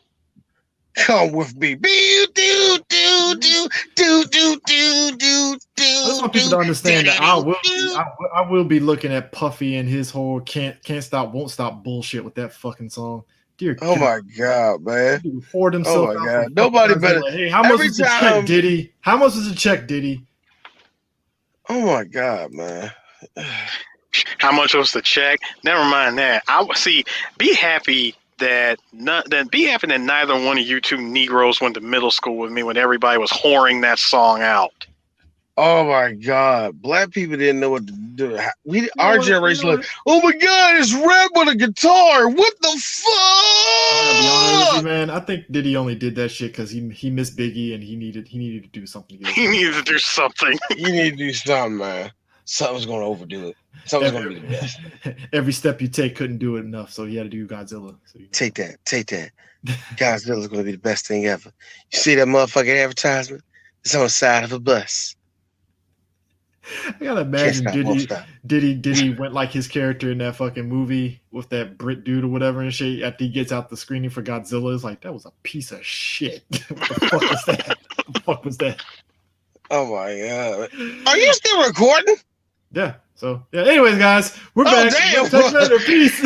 Come with me. I just want people to understand that I will be looking at Puffy and his whole can't stop, won't stop bullshit with that fucking song. Dear God. My God, man. He poured himself out. God. Nobody better. Like, hey, how much was the check, Diddy? How much was the check, Diddy? Oh my God, man. How much was the check? Never mind that. Be happy that neither one of you two Negroes went to middle school with me when everybody was whoring that song out. Oh my God. Black people didn't know what to do. Our generation oh my God, it's Red with a guitar. What the fuck? I'm gonna be honest with you, man. I think Diddy only did that shit because he missed Biggie and he needed to do something. He needed to do something. You need to do something, man. Something's gonna overdo it. Something's gonna be the best. Every step you take couldn't do it enough, so you had to do Godzilla. So Take that. Godzilla's gonna be the best thing ever. You see that motherfucking advertisement? It's on the side of a bus. I gotta imagine Diddy went like his character in that fucking movie with that Brit dude or whatever and shit. After he gets out the screening for Godzilla, it's like, that was a piece of shit. What the fuck was that? What the fuck was that? Oh my God! Are you still recording? Yeah. So yeah. Anyways, guys, we're back. Damn. Peace.